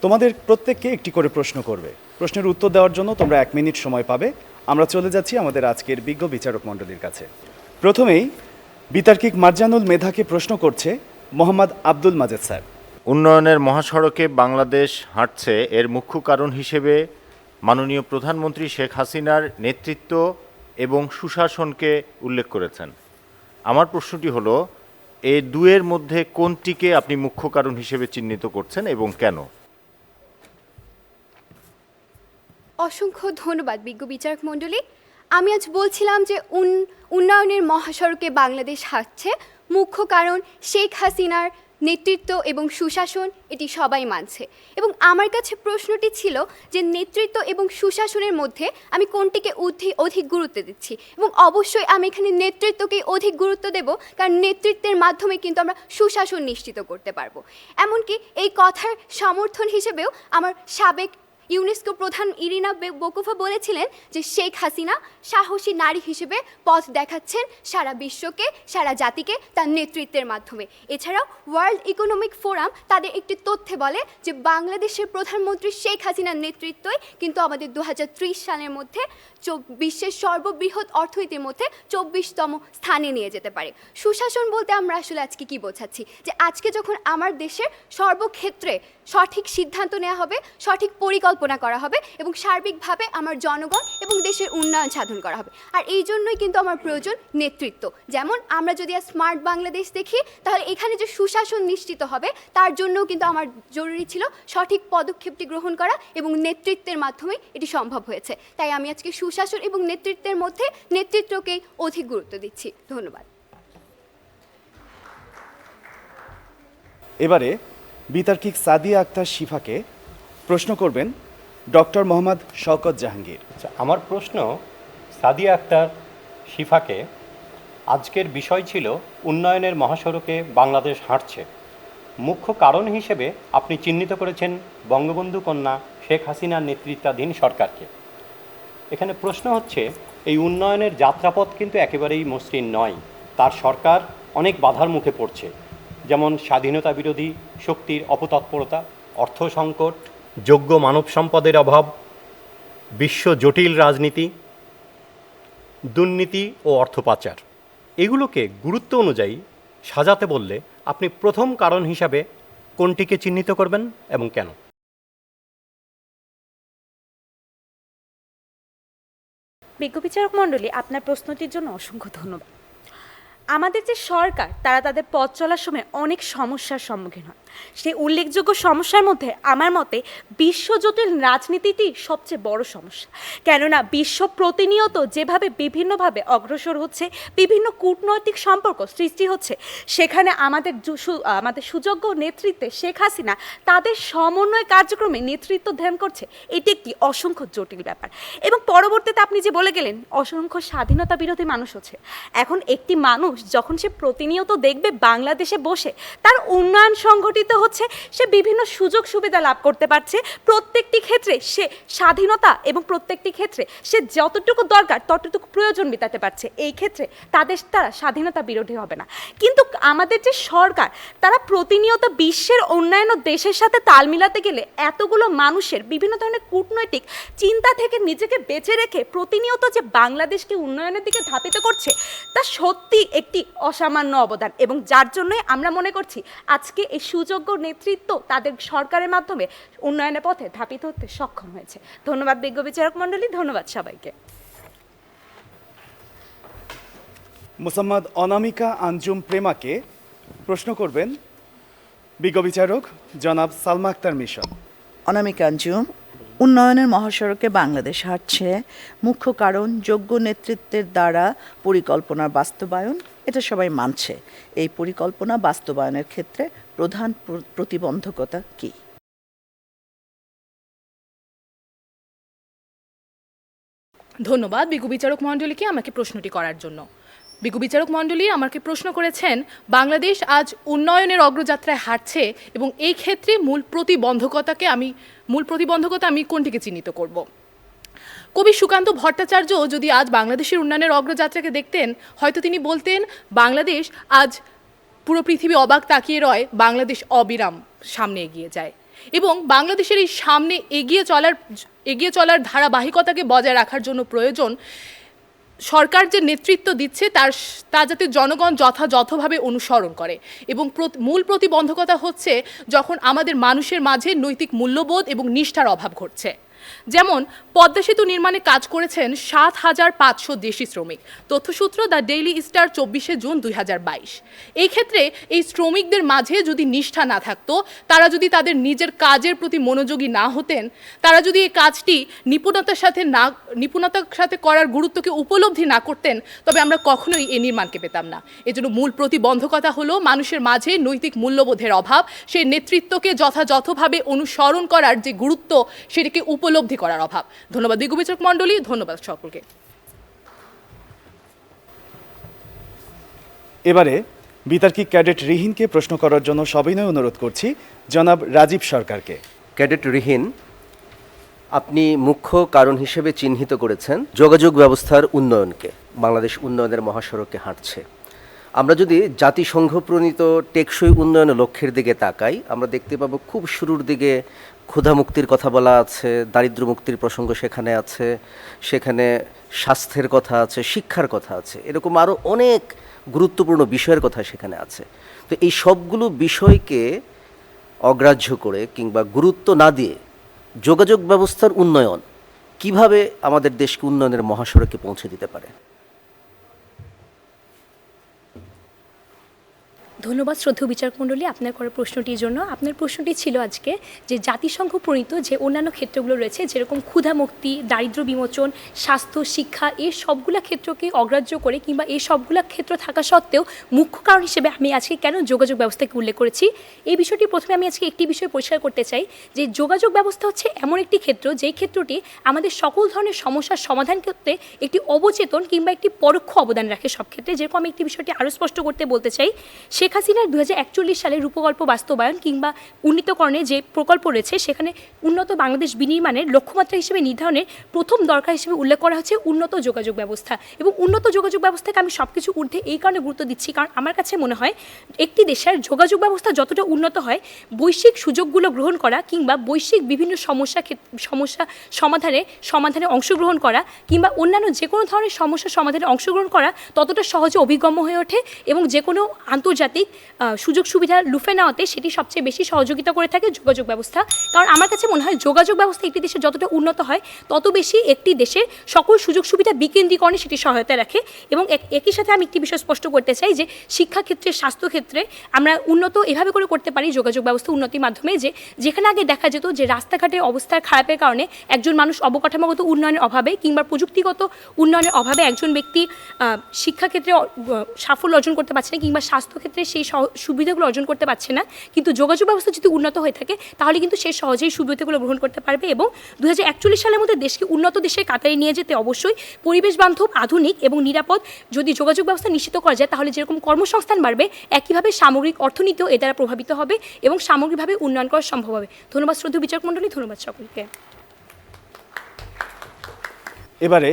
তোমাদের প্রত্যেককে একটি করে প্রশ্ন করবে। প্রশ্নের উত্তর দেওয়ার জন্য তোমরা 1 মিনিট সময় পাবে। আমরা চলে যাচ্ছি আমাদের আজকের বিজ্ঞ বিচারক মণ্ডলীর কাছে। প্রথমেই বিতার্কিক মার্জানুল মেধাকে প্রশ্ন করছে মোহাম্মদ আব্দুল মাজেদ স্যার। উন্নয়নের মহাসড়কে বাংলাদেশ হাঁটছে, এর মুখ্য কারণ হিসেবে মাননীয় প্রধানমন্ত্রী শেখ হাসিনার নেতৃত্ব এবং সুশাসনকে উল্লেখ করেছেন। আমার প্রশ্নটি হলো, এই দুয়ের মধ্যে কোনটিকে আপনি মুখ্য কারণ হিসেবে চিহ্নিত করছেন এবং কেন? অসংখ্য ধন্যবাদ বিজ্ঞ বিচারক মণ্ডলী। আমি আজ বলছিলাম যে উন্নয়নের মহাসড়কে বাংলাদেশ হাঁটছে, মুখ্য কারণ শেখ হাসিনার নেতৃত্ব এবং সুশাসন, এটি সবাই মানছে। এবং আমার কাছে প্রশ্নটি ছিল যে নেতৃত্ব এবং সুশাসনের মধ্যে আমি কোনটিকে অধিক গুরুত্ব দিচ্ছি, এবং অবশ্যই আমি এখানে নেতৃত্বকেই অধিক গুরুত্ব দেব, কারণ নেতৃত্বের মাধ্যমে কিন্তু আমরা সুশাসন নিশ্চিত করতে পারবো। এমনকি এই কথার সমর্থন হিসেবেও আমার সাবেক ইউনেস্কো প্রধান ইরিনা বকুফা বলেছিলেন যে শেখ হাসিনা সাহসী নারী হিসেবে পথ দেখাচ্ছেন সারা বিশ্বকে, সারা জাতিকে তার নেতৃত্বের মাধ্যমে। এছাড়াও ওয়ার্ল্ড ইকোনমিক ফোরাম তাদের একটি তথ্যে বলে যে বাংলাদেশের প্রধানমন্ত্রী শেখ হাসিনার নেতৃত্বই কিন্তু আমাদের 2030 সালের মধ্যে বিশ্বের সর্ববৃহৎ অর্থনীতির মধ্যে 24তম স্থানে নিয়ে যেতে পারে। সুশাসন বলতে আমরা আসলে আজকে কি বোঝাচ্ছি, যে আজকে যখন আমার দেশের সর্বক্ষেত্রে সঠিক সিদ্ধান্ত নেওয়া হবে, সঠিক পরিকল্পনা করা হবে এবং সার্বিকভাবে আমার জনগণ এবং দেশের উন্নয়ন সাধন করা হবে। আর এই জন্যই কিন্তু আমার প্রয়োজন নেতৃত্ব। যেমন আমরা যদি স্মার্ট বাংলাদেশ দেখি, তাহলে এখানে যে সুশাসন নিশ্চিত হবে তার জন্যও কিন্তু আমার জরুরি ছিল সঠিক পদক্ষেপটি গ্রহণ করা, এবং নেতৃত্বের মাধ্যমে এটি সম্ভব হয়েছে। তাই আমি আজকে সুশাসন এবং নেতৃত্বের মধ্যে নেতৃত্বকেই অধিক গুরুত্ব দিচ্ছি। ধন্যবাদ। এবারে বিতার্কিক সাদিয়া আক্তার শিফাকে প্রশ্ন করবেন ডক্টর মোহাম্মদ শওকত জাহাঙ্গীর। আমার প্রশ্ন সাদিয়া আক্তার শিফাকে, আজকের বিষয় ছিল উন্নয়নের মহাসড়কে বাংলাদেশ হাঁটছে, মুখ্য কারণ হিসেবে আপনি চিহ্নিত করেছেন বঙ্গবন্ধু কন্যা শেখ হাসিনার নেতৃত্বাধীন সরকারকে। এখানে প্রশ্ন হচ্ছে, এই উন্নয়নের যাত্রাপথ কিন্তু একেবারেই মসৃণ নয়, তার সরকার অনেক বাধার মুখে পড়ছে, যেমন স্বাধীনতা বিরোধী শক্তির অপতৎপরতা, অর্থ সংকট, যোগ্য মানব সম্পদের অভাব, বিশ্ব জটিল রাজনীতি, দুর্নীতি ও অর্থ পাচার। এগুলোকে গুরুত্ব অনুযায়ী সাজাতে বললে আপনি প্রথম কারণ হিসাবে কোনটিকে চিহ্নিত করবেন এবং কেন? বিজ্ঞ বিচারক মণ্ডলী, আপনার প্রশ্নটির জন্য অসংখ্য ধন্যবাদ। আমাদের যে সরকার, তারা তাদের পথ চলার সময় অনেক সমস্যার সম্মুখীন হয়। সেই উল্লেখযোগ্য সমস্যার মধ্যে আমার মতে বিশ্বজটিল রাজনীতিটি সবচেয়ে বড় সমস্যা। কেননা বিশ্ব প্রতিনিয়ত যেভাবে বিভিন্নভাবে অগ্রসর হচ্ছে, বিভিন্ন কূটনৈতিক সম্পর্ক সৃষ্টি হচ্ছে, সেখানে আমাদের সুযোগ্য নেতৃত্বে শেখ হাসিনা তাদের সমন্বয় কার্যক্রমে নেতৃত্ব ধ্যান করছে। এটি একটি অসংখ্য জটিল ব্যাপার। এবং পরবর্তীতে আপনি যে বলে গেলেন অসংখ্য স্বাধীনতা বিরোধী মানুষ হচ্ছে। এখন একটি মানুষ যখন সে প্রতিনিয়ত দেখবে বাংলাদেশে বসে তার উন্নয়ন সংগঠিত হচ্ছে, সে বিভিন্ন সুযোগ সুবিধা লাভ করতে পারছে, প্রত্যেকটি ক্ষেত্রে সে স্বাধীনতা এবং প্রত্যেকটি ক্ষেত্রে সে যতটুকু দরকার ততটুকু প্রয়োজন মেটাতে পারছে, এই ক্ষেত্রে তারা স্বাধীনতা বিরোধী হবে না। কিন্তু আমাদের যে সরকার, তারা প্রতিনিয়ত বিশ্বের অন্যান্য দেশের সাথে তাল মিলাতে গেলে এতগুলো মানুষের বিভিন্ন ধরনের কূটনৈতিক চিন্তা থেকে নিজেকে বেঁচে রেখে প্রতিনিয়ত যে বাংলাদেশকে উন্নয়নের দিকে ধাপিত করছে, তা সত্যি একটি অসামান্য অবদান। এবং যার জন্যই আমরা মনে করছি আজকে এই সুযোগ্য নেতৃত্ব তাদের সরকারের মাধ্যমে উন্নয়নের পথে ধাপিত হতে সক্ষম হয়েছে। ধন্যবাদ বিজ্ঞ বিচারক মণ্ডলী, ধন্যবাদ সবাইকে। মোসাম্মদ অনামিকা আঞ্জুম প্রেমাকে প্রশ্ন করবেন বিজ্ঞ বিচারক জনাব সালমা আক্তার মিশন। অনামিকা আঞ্জুম, উন্নয়নের মহাসড়কে বাংলাদেশ হাঁটছে, মুখ্য কারণ যোগ্য নেতৃত্বের দ্বারা পরিকল্পনার বাস্তবায়ন। এটা সবাই মানছে। এই পরিকল্পনা বাস্তবায়নের ক্ষেত্রে প্রধান প্রতিবন্ধকতা কী? ধন্যবাদ বিজ্ঞ বিচারক মণ্ডলীকে আমাকে প্রশ্নটি করার জন্য। বিজ্ঞ বিচারক মণ্ডলী আমাকে প্রশ্ন করেছেন বাংলাদেশ আজ উন্নয়নের অগ্রযাত্রায় হাঁটছে এবং এই ক্ষেত্রে মূল প্রতিবন্ধকতা আমি কোনটিকে চিহ্নিত করব। কবি সুকান্ত ভট্টাচার্য যদি আজ বাংলাদেশের উন্নয়নের অগ্রযাত্রাকে দেখতেন, হয়তো তিনি বলতেন বাংলাদেশ আজ পুরো পৃথিবী অবাক তাকিয়ে রয়, বাংলাদেশ অবিরাম সামনে এগিয়ে যায়। এবং বাংলাদেশের এই সামনে এগিয়ে চলার ধারাবাহিকতাকে বজায় রাখার জন্য প্রয়োজন সরকার যে নেতৃত্ব দিচ্ছে তা যাতে জনগণ যথাযথভাবে অনুসরণ করে। এবং মূল প্রতিবন্ধকতা হচ্ছে যখন আমাদের মানুষের মাঝে নৈতিক মূল্যবোধ এবং নিষ্ঠার অভাব ঘটছে। যেমন পদ্মা সেতু নির্মাণে কাজ করেছেন ৭,৫০০ দেশি শ্রমিক, তথ্যসূত্র দ্য ডেইলি স্টার ২৪শে জুন ২০২২। এই ক্ষেত্রে এই শ্রমিকদের মাঝে যদি নিষ্ঠা না থাকতো, তারা যদি তাদের নিজের কাজের প্রতি মনোযোগী না হতেন, তারা যদি এই কাজটি নিপুণতার সাথে করার গুরুত্বকে উপলব্ধি না করতেন, তবে আমরা কখনোই এই নির্মাণকে পেতাম না। এজন্য মূল প্রতিবন্ধকতা হলো মানুষের মাঝে নৈতিক মূল্যবোধের অভাব, সেই নেতৃত্বকে যথাযথভাবে অনুসরণ করার যে গুরুত্ব সেটিকে উপলব্ধি করার অভাব। ধন্যবাদ বিজ্ঞ বিচারক মণ্ডলী, ধন্যবাদ সকলকে। এবারে বিতার্কিক ক্যাডেট রিহিনকে প্রশ্ন করার জন্য সবিনয় অনুরোধ করছি জনাব রাজীব সরকারকে। ক্যাডেট রিহিন, আপনি মুখ্য কারণ হিসেবে চিহ্নিত করেছেন যোগাযোগ ব্যবস্থার উন্নয়নকে। বাংলাদেশ উন্নয়নের মহাসড়কে হাঁটছে। আমরা যদি জাতিসংঘ প্রণীত টেকসই উন্নয়নের লক্ষ্যের দিকে তাকাই, আমরা দেখতে পাবো খুব শুরুর দিকে ক্ষুধা মুক্তির কথা বলা আছে, দারিদ্র মুক্তির প্রসঙ্গ সেখানে আছে, সেখানে স্বাস্থ্যের কথা আছে, শিক্ষার কথা আছে, এরকম আরও অনেক গুরুত্বপূর্ণ বিষয়ের কথা সেখানে আছে। তো এই সবগুলো বিষয়কে অগ্রাহ্য করে কিংবা গুরুত্ব না দিয়ে যোগাযোগ ব্যবস্থার উন্নয়ন কিভাবে আমাদের দেশকে উন্নয়নের মহাসড়কে পৌঁছে দিতে পারে? ধন্যবাদ শ্রদ্ধেয় বিচারক মণ্ডলী আপনার করা প্রশ্নটির জন্য। আপনার প্রশ্নটি ছিল আজকে যে জাতিসংঘ প্রণীত যে অন্যান্য ক্ষেত্রগুলো রয়েছে, যেরকম ক্ষুধা মুক্তি, দারিদ্র বিমোচন, স্বাস্থ্য, শিক্ষা, এই সবগুলা ক্ষেত্রকে অগ্রাহ্য করে কিংবা এই সবগুলা ক্ষেত্র থাকা সত্ত্বেও মুখ্য কারণ হিসেবে আমি আজকে কেন যোগাযোগ ব্যবস্থাকে উল্লেখ করেছি, এই বিষয়টি প্রথমে আমি আজকে একটি বিষয় পরিষ্কার করতে চাই যে যোগাযোগ ব্যবস্থা হচ্ছে এমন একটি ক্ষেত্র যেই ক্ষেত্রটি আমাদের সকল ধরনের সমস্যার সমাধান করতে একটি অবচেতন কিংবা একটি পরোক্ষ অবদান রাখে সব ক্ষেত্রে। যেরকম আমি একটি বিষয়টি আরও স্পষ্ট করতে বলতে চাই, শেখ হাসিনার 2041 সালে রূপকল্প বাস্তবায়ন কিংবা উন্নীতকরণে যে প্রকল্প রয়েছে সেখানে উন্নত বাংলাদেশ বিনির্মাণের লক্ষ্যমাত্রা হিসেবে নির্ধারণের প্রথম দরকার হিসেবে উল্লেখ করা হচ্ছে উন্নত যোগাযোগ ব্যবস্থা। এবং উন্নত যোগাযোগ ব্যবস্থাকে আমি সব কিছু ঊর্ধ্বে এই কারণে গুরুত্ব দিচ্ছি, কারণ আমার কাছে মনে হয় একটি দেশের যোগাযোগ ব্যবস্থা যতটা উন্নত হয়, বৈশ্বিক সুযোগগুলো গ্রহণ করা কিংবা বৈশ্বিক বিভিন্ন সমস্যা সমাধানে অংশগ্রহণ করা কিংবা অন্যান্য যে কোনো ধরনের সমস্যা সমাধানে অংশগ্রহণ করা ততটা সহজে অভিগম্য হয়ে ওঠে এবং যে কোনো আন্তর্জাতিক সুযোগ সুবিধা লুফে নেওয়াতে সেটি সবচেয়ে বেশি সহযোগিতা করে থাকে যোগাযোগ ব্যবস্থা। কারণ আমার কাছে মনে হয় যোগাযোগ ব্যবস্থা একটি দেশে যতটা উন্নত হয় তত বেশি একটি দেশের সকল সুযোগ সুবিধা বিকেন্দ্রীকরণে সেটি সহায়তা রাখে। এবং একই সাথে আমি একটি বিষয় স্পষ্ট করতে চাই যে শিক্ষাক্ষেত্রে, স্বাস্থ্যক্ষেত্রে আমরা উন্নত এভাবে করে করতে পারি যোগাযোগ ব্যবস্থা উন্নতির মাধ্যমে, যে যেখানে আগে দেখা যেত যে রাস্তাঘাটের অবস্থার খারাপের কারণে একজন মানুষ অবকাঠামোগত উন্নয়নের অভাবে কিংবা প্রযুক্তিগত উন্নয়নের অভাবে একজন ব্যক্তি শিক্ষাক্ষেত্রে সাফল্য অর্জন করতে পারছে না কিংবা স্বাস্থ্যক্ষেত্রে সেই সুবিধাগুলো অর্জন করতে পারছে না, কিন্তু যোগাযোগ ব্যবস্থা যদি উন্নত হয়ে থাকে তাহলে কিন্তু সে সহজেই সুবিধাগুলো গ্রহণ করতে পারবে। এবং 2041 সালের মধ্যে দেশকে উন্নত দেশের কাতারে নিয়ে যেতে অবশ্যই পরিবেশ বান্ধব, আধুনিক এবং নিরাপদ যদি যোগাযোগ ব্যবস্থা নিশ্চিত করা যায় তাহলে যেরকম কর্মসংস্থান বাড়বে একইভাবে সামগ্রিক অর্থনীতিও এ দ্বারা প্রভাবিত হবে এবং সামগ্রিকভাবে উন্নয়ন করা সম্ভব হবে। ধন্যবাদ শ্রদ্ধেয় বিচারক মণ্ডলী, ধন্যবাদ সকলকে। এবারে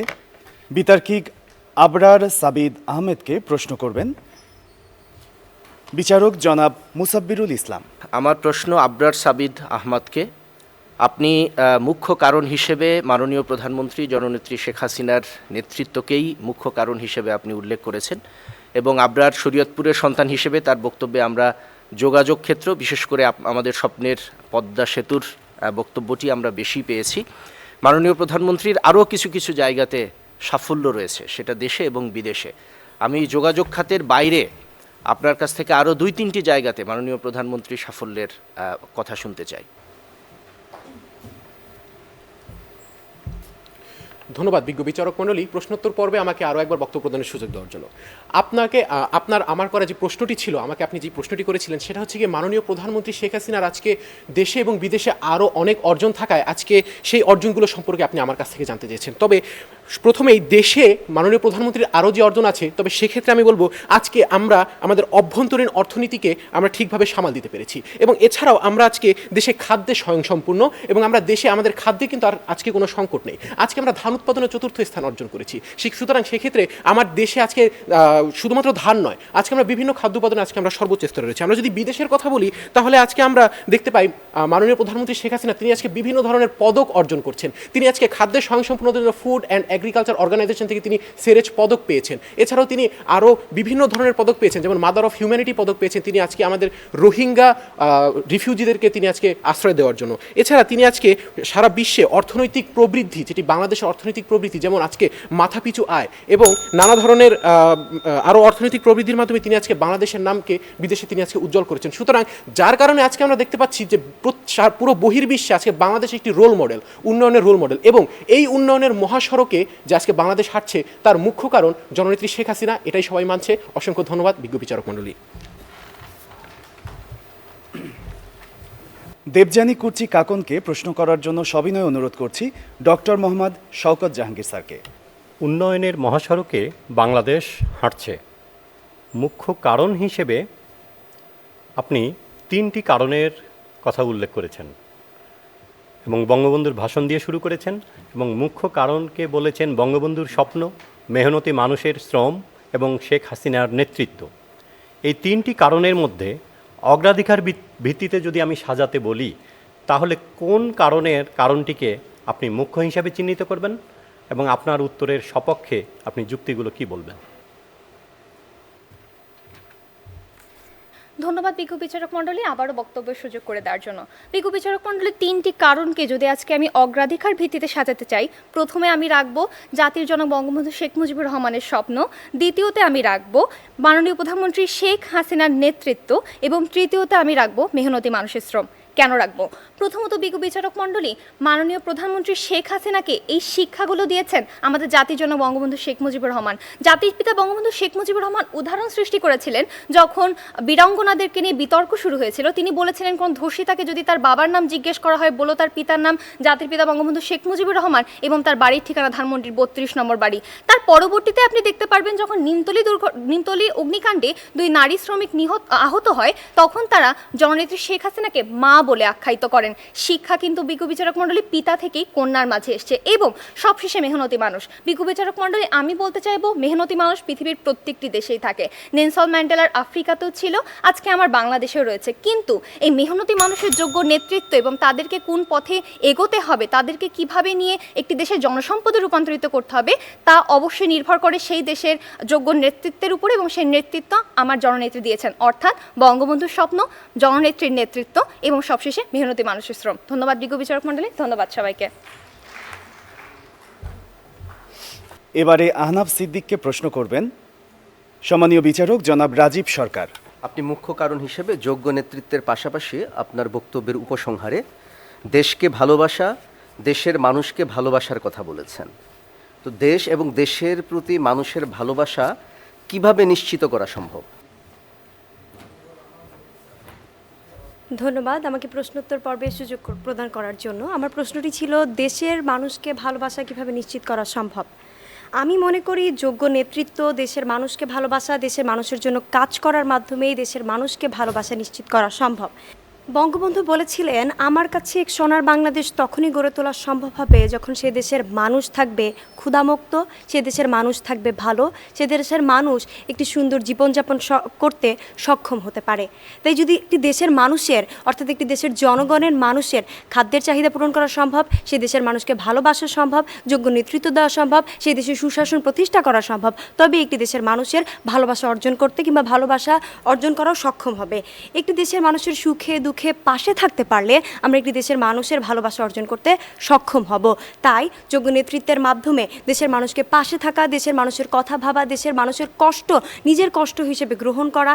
বিতার্কিক আবরার সাবিদ আহমেদকে প্রশ্ন করবেন বিচারক জনাব মুসাব্বিরুল ইসলাম। আমার প্রশ্ন আবরার সাবিদ আহমদকে। আপনি মুখ্য কারণ হিসেবে মাননীয় প্রধানমন্ত্রী জননেত্রী শেখ হাসিনার নেতৃত্বকেই মুখ্য কারণ হিসেবে আপনি উল্লেখ করেছেন এবং আবরার শরীয়তপুরের সন্তান হিসেবে তার বক্তব্যে আমরা যোগাযোগ ক্ষেত্র, বিশেষ করে আমাদের স্বপ্নের পদ্মা সেতুর বক্তব্যটি আমরা বেশি পেয়েছি। মাননীয় প্রধানমন্ত্রীর আরও কিছু কিছু জায়গাতে সাফল্য রয়েছে, সেটা দেশে এবং বিদেশে। আমি যোগাযোগ খাতের বাইরে আপনার কাছ থেকে আরও 2-3টি জায়গাতে মাননীয় প্রধানমন্ত্রীর সাফল্যের কথা শুনতে চাই। ধন্যবাদ বিজ্ঞ বিচারক মণ্ডলী। প্রশ্নোত্তর পর্বে আমাকে আরও একবার বক্তব্য প্রদানের সুযোগ দেওয়ার জন্য। আমার করা যে প্রশ্নটি ছিল, আমাকে আপনি যে প্রশ্নটি করেছিলেন সেটা হচ্ছে গিয়ে মাননীয় প্রধানমন্ত্রী শেখ হাসিনার আজকে দেশে এবং বিদেশে আরও অনেক অর্জন থাকায় আজকে সেই অর্জনগুলো সম্পর্কে আপনি আমার কাছ থেকে জানতে চেয়েছেন। তবে প্রথমেই দেশে মাননীয় প্রধানমন্ত্রীর আরও যে অর্জন আছে, তবে সেক্ষেত্রে আমি বলবো আজকে আমরা আমাদের অভ্যন্তরীণ অর্থনীতিকে আমরা ঠিকভাবে সামাল দিতে পেরেছি এবং এছাড়াও আমরা আজকে দেশে খাদ্যে স্বয়ংসম্পূর্ণ এবং আমরা দেশে আমাদের খাদ্যে কিন্তু আর আজকে কোনো সংকট নেই। আজকে আমরা ধান উৎপাদনে 4র্থ স্থান অর্জন করেছি। সুতরাং সেক্ষেত্রে আমার দেশে আজকে শুধুমাত্র ধান নয়, আজকে আমরা বিভিন্ন খাদ্য উৎপাদনে আজকে আমরা সর্বোচ্চ স্তরে রয়েছি। আমরা যদি বিদেশের কথা বলি তাহলে আজকে আমরা দেখতে পাই মাননীয় প্রধানমন্ত্রী শেখ হাসিনা তিনি আজকে বিভিন্ন ধরনের পদক অর্জন করছেন। তিনি আজকে খাদ্যের স্বয়ংসম্পূর্ণতার জন্য ফুড অ্যান্ড এগ্রিকালচার অর্গানাইজেশন থেকে তিনি সেরেজ পদক পেয়েছেন। এছাড়াও তিনি আরও বিভিন্ন ধরনের পদক পেয়েছেন, যেমন মাদার অফ হিউম্যানিটি পদক পেয়েছেন তিনি আজকে আমাদের রোহিঙ্গা রিফিউজিদেরকে তিনি আজকে আশ্রয় দেওয়ার জন্য। এছাড়া তিনি আজকে সারা বিশ্বে অর্থনৈতিক প্রবৃদ্ধি, যেটি বাংলাদেশের অর্থনৈতিক প্রবৃদ্ধি, যেমন আজকে মাথাপিছু আয় এবং নানা ধরনের আরও অর্থনৈতিক প্রবৃদ্ধির মাধ্যমে তিনি আজকে বাংলাদেশের নামকে বিদেশে তিনি আজকে উজ্জ্বল করেছেন। সুতরাং যার কারণে আজকে আমরা দেখতে পাচ্ছি যে পুরো বহির্বিশ্বে আজকে বাংলাদেশ একটি রোল মডেল, উন্নয়নের রোল মডেল এবং এই উন্নয়নের মহাসড়কে যে আজকে বাংলাদেশ হাঁটছে তার মুখ্য কারণ জননেত্রী শেখ হাসিনা, এটাই সবাই মানছে। অসংখ্য ধন্যবাদ বিজ্ঞ বিচারক মণ্ডলী। দেবযানী কুর্চি কাকনকে প্রশ্ন করার জন্য সবিনয় অনুরোধ করছি ডক্টর মোহাম্মদ শওকত জাহাঙ্গীর স্যারকে। উন্নয়নের মহাসড়কে বাংলাদেশ হাঁটছে, মুখ্য কারণ হিসেবে আপনি 3টি কারণের কথা উল্লেখ করেছেন এবং বঙ্গবন্ধুর ভাষণ দিয়ে শুরু করেছেন এবং মুখ্য কারণকে বলেছেন বঙ্গবন্ধুর স্বপ্ন, মেহনতি মানুষের শ্রম এবং শেখ হাসিনার নেতৃত্ব। এই 3টি কারণের মধ্যে অগ্রাধিকার ভিত্তিতে যদি আমি সাজাতে বলি তাহলে কোন কারণটিকে আপনি মুখ্য হিসাবে চিহ্নিত করবেন এবং আপনার উত্তরের সপক্ষে আপনি যুক্তিগুলো কি বলবেন? ধন্যবাদ বিজ্ঞ বিচারক মণ্ডলী আবারও বক্তব্যের সুযোগ করে দেওয়ার জন্য। বিজ্ঞ বিচারক মণ্ডলী 3টি কারণকে যদি আজকে আমি অগ্রাধিকার ভিত্তিতে সাজাতে চাই, প্রথমে আমি রাখবো জাতির জনক বঙ্গবন্ধু শেখ মুজিবুর রহমানের স্বপ্ন, দ্বিতীয়তে আমি রাখবো মাননীয় প্রধানমন্ত্রী শেখ হাসিনার নেতৃত্ব এবং তৃতীয়তে আমি রাখবো মেহনতি মানুষের শ্রম। কেন রাখবো? প্রথমত বিজ্ঞ বিচারক মণ্ডলী, মাননীয় প্রধানমন্ত্রী শেখ হাসিনাকে এই শিক্ষাগুলো দিয়েছেন আমাদের জাতির জন্য বঙ্গবন্ধু শেখ মুজিবুর রহমান। জাতির পিতা বঙ্গবন্ধু শেখ মুজিবুর রহমান উদাহরণ সৃষ্টি করেছিলেন যখন বীরাঙ্গনাদেরকে নিয়ে বিতর্ক শুরু হয়েছিল। তিনি বলেছিলেন কোন ধর্ষিতাকে যদি তার বাবার নাম জিজ্ঞেস করা হয়, বলো তার পিতার নাম জাতির পিতা বঙ্গবন্ধু শেখ মুজিবুর রহমান এবং তার বাড়ির ঠিকানা ধানমন্ডির 32 নম্বর বাড়ি। তার পরবর্তীতে আপনি দেখতে পারবেন যখন নিমতলী অগ্নিকাণ্ডে 2 নারী শ্রমিক আহত হয়, তখন তারা জননেত্রী শেখ হাসিনাকে মা বলে আখ্যায়িত করেন। শিক্ষা কিন্তু বিজ্ঞ বিচারক মণ্ডলী পিতা থেকেই কন্যার মাঝে এসছে এবং সবশেষে মেহনতি মানুষ। বিজ্ঞ বিচারক মণ্ডলী, আমি বলতে চাইবো মেহনতি মানুষ পৃথিবীর প্রত্যেকটি দেশেই থাকে। নেলসন ম্যান্ডেলার আফ্রিকাতেও ছিল, আজকে আমার বাংলাদেশেও রয়েছে। কিন্তু এই মেহনতি মানুষের যোগ্য নেতৃত্ব এবং তাদেরকে কোন পথে এগোতে হবে, তাদেরকে কিভাবে নিয়ে একটি দেশের জনসম্পদে রূপান্তরিত করতে হবে, তা অবশ্যই নির্ভর করে সেই দেশের যোগ্য নেতৃত্বের উপরে এবং সেই নেতৃত্ব আমার জননেত্রী দিয়েছেন, অর্থাৎ বঙ্গবন্ধুর স্বপ্ন, জননেত্রীর নেতৃত্ব এবং সবশেষে মেহনতি মানুষের শ্রম। ধন্যবাদ বিজ্ঞ বিচারক মণ্ডলী, ধন্যবাদ সবাইকে। এবারে আহনাফ সিদ্দিককে প্রশ্ন করবেন সম্মানীয় বিচারক জনাব রাজীব সরকার। আপনি মুখ্য কারণ হিসেবে যোগ্য নেতৃত্বের পাশাপাশি আপনার বক্তব্যের উপসংহারে দেশকে ভালোবাসা, দেশের মানুষকে ভালোবাসার কথা বলেছেন। তো দেশ এবং দেশের প্রতি মানুষের ভালোবাসা কিভাবে নিশ্চিত করা সম্ভব? ধন্যবাদ আমাকে প্রশ্নোত্তর পর্বে সুযোগ প্রদান করার জন্য। আমার প্রশ্নটি ছিল দেশের মানুষকে ভালোবাসা কিভাবে নিশ্চিত করা সম্ভব। আমি মনে করি যোগ্য নেতৃত্ব, দেশের মানুষকে ভালোবাসা, দেশের মানুষের জন্য কাজ করার মাধ্যমেই দেশের মানুষকে ভালোবাসা নিশ্চিত করা সম্ভব। বঙ্গবন্ধু বলেছিলেন, আমার কাছে এক সোনার বাংলাদেশ তখনই গড়ে তোলা সম্ভব হবে যখন সে দেশের মানুষ থাকবে ক্ষুধামুক্ত, সে দেশের মানুষ থাকবে ভালো, সে দেশের মানুষ একটি সুন্দর জীবনযাপন করতে সক্ষম হতে পারে। তাই যদি একটি দেশের মানুষের, অর্থাৎ একটি দেশের জনগণের মানুষের খাদ্যের চাহিদা পূরণ করা সম্ভব, সে দেশের মানুষকে ভালোবাসা সম্ভব, যোগ্য নেতৃত্ব দেওয়া সম্ভব, সেই দেশের সুশাসন প্রতিষ্ঠা করা সম্ভব, তবে একটি দেশের মানুষের ভালোবাসা অর্জন করতে কিংবা ভালোবাসা অর্জন করাও সক্ষম হবে। একটি দেশের মানুষের সুখে দুঃখে পাশে থাকতে পারলে আমরা একটি দেশের মানুষের ভালোবাসা অর্জন করতে সক্ষম হব। তাই যোগ্য নেতৃত্বের মাধ্যমে দেশের মানুষকে পাশে থাকা, দেশের মানুষের কথা ভাবা, দেশের মানুষের কষ্ট নিজের কষ্ট হিসেবে গ্রহণ করা,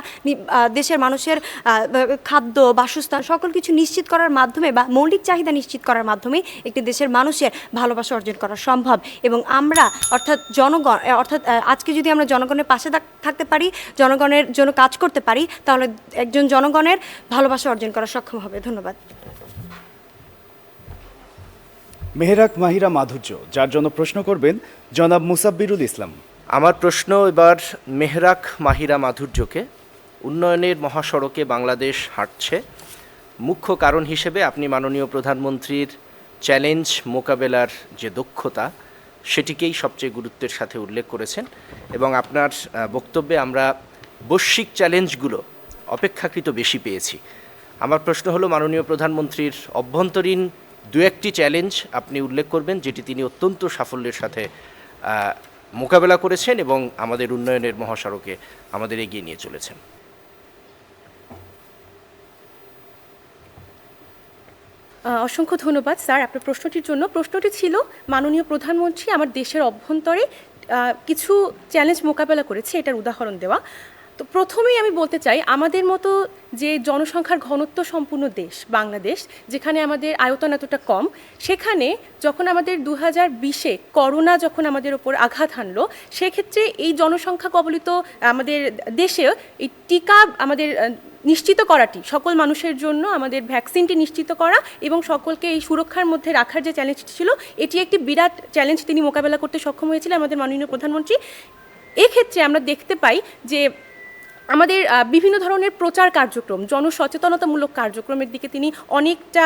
দেশের মানুষের খাদ্য, বাসস্থান সকল কিছু নিশ্চিত করার মাধ্যমে বা মৌলিক চাহিদা নিশ্চিত করার মাধ্যমে একটি দেশের মানুষের ভালোবাসা অর্জন করা সম্ভব। এবং আমরা অর্থাৎ জনগণ, অর্থাৎ আজকে যদি আমরা জনগণের পাশে থাকতে পারি, জনগণের জন্য কাজ করতে পারি, তাহলে একজন জনগণের ভালোবাসা অর্জন করা সক্ষম হবে। ধন্যবাদ। মেহেরাক মাহিরা মাধুর্য, যার জন্য প্রশ্ন করবেন জনাব মুসাব্বিরুল ইসলাম। আমার প্রশ্ন এবার মেহরাক মাহিরা মাধুর্যকে। উন্নয়নের মহাসড়কে বাংলাদেশ হাঁটছে, মুখ্য কারণ হিসেবে আপনি মাননীয় প্রধানমন্ত্রীর চ্যালেঞ্জ মোকাবেলার যে দক্ষতা সেটিকেই সবচেয়ে গুরুত্বের সাথে উল্লেখ করেছেন এবং আপনার বক্তব্যে আমরা বৈশ্বিক চ্যালেঞ্জগুলো অপেক্ষাকৃত বেশি পেয়েছি। আমার প্রশ্ন হলো মাননীয় প্রধানমন্ত্রীর অভ্যন্তরীণ 2-1টি চ্যালেঞ্জ আপনি উল্লেখ করবেন যেটি তিনি অত্যন্ত সাফল্যের সাথে মোকাবেলা করেছেন এবং আমাদের উন্নয়নের মহাসড়কে আমাদের এগিয়ে নিয়ে চলেছেন। অসংখ্য ধন্যবাদ স্যার আপনার প্রশ্নটির জন্য। প্রশ্নটি ছিল মাননীয় প্রধানমন্ত্রী আমার দেশের অভ্যন্তরে কিছু চ্যালেঞ্জ মোকাবেলা করেছে, এটার উদাহরণ দেওয়া। তো প্রথমেই আমি বলতে চাই, আমাদের মতো যে জনসংখ্যার ঘনত্ব সম্পূর্ণ দেশ বাংলাদেশ, যেখানে আমাদের আয়তন এতটা কম, সেখানে যখন আমাদের 2020-এ করোনা যখন আমাদের ওপর আঘাত হানলো, সেক্ষেত্রে এই জনসংখ্যা কবলিত আমাদের দেশে এই টিকা আমাদের নিশ্চিত করাটি, সকল মানুষের জন্য আমাদের ভ্যাকসিনটি নিশ্চিত করা এবং সকলকে এই সুরক্ষার মধ্যে রাখার যে চ্যালেঞ্জটি ছিল, এটি একটি বিরাট চ্যালেঞ্জ তিনি মোকাবেলা করতে সক্ষম হয়েছিলেন আমাদের মাননীয় প্রধানমন্ত্রী। এক্ষেত্রে আমরা দেখতে পাই যে আমাদের বিভিন্ন ধরনের প্রচার কার্যক্রম, জনসচেতনতামূলক কার্যক্রমের দিকে তিনি অনেকটা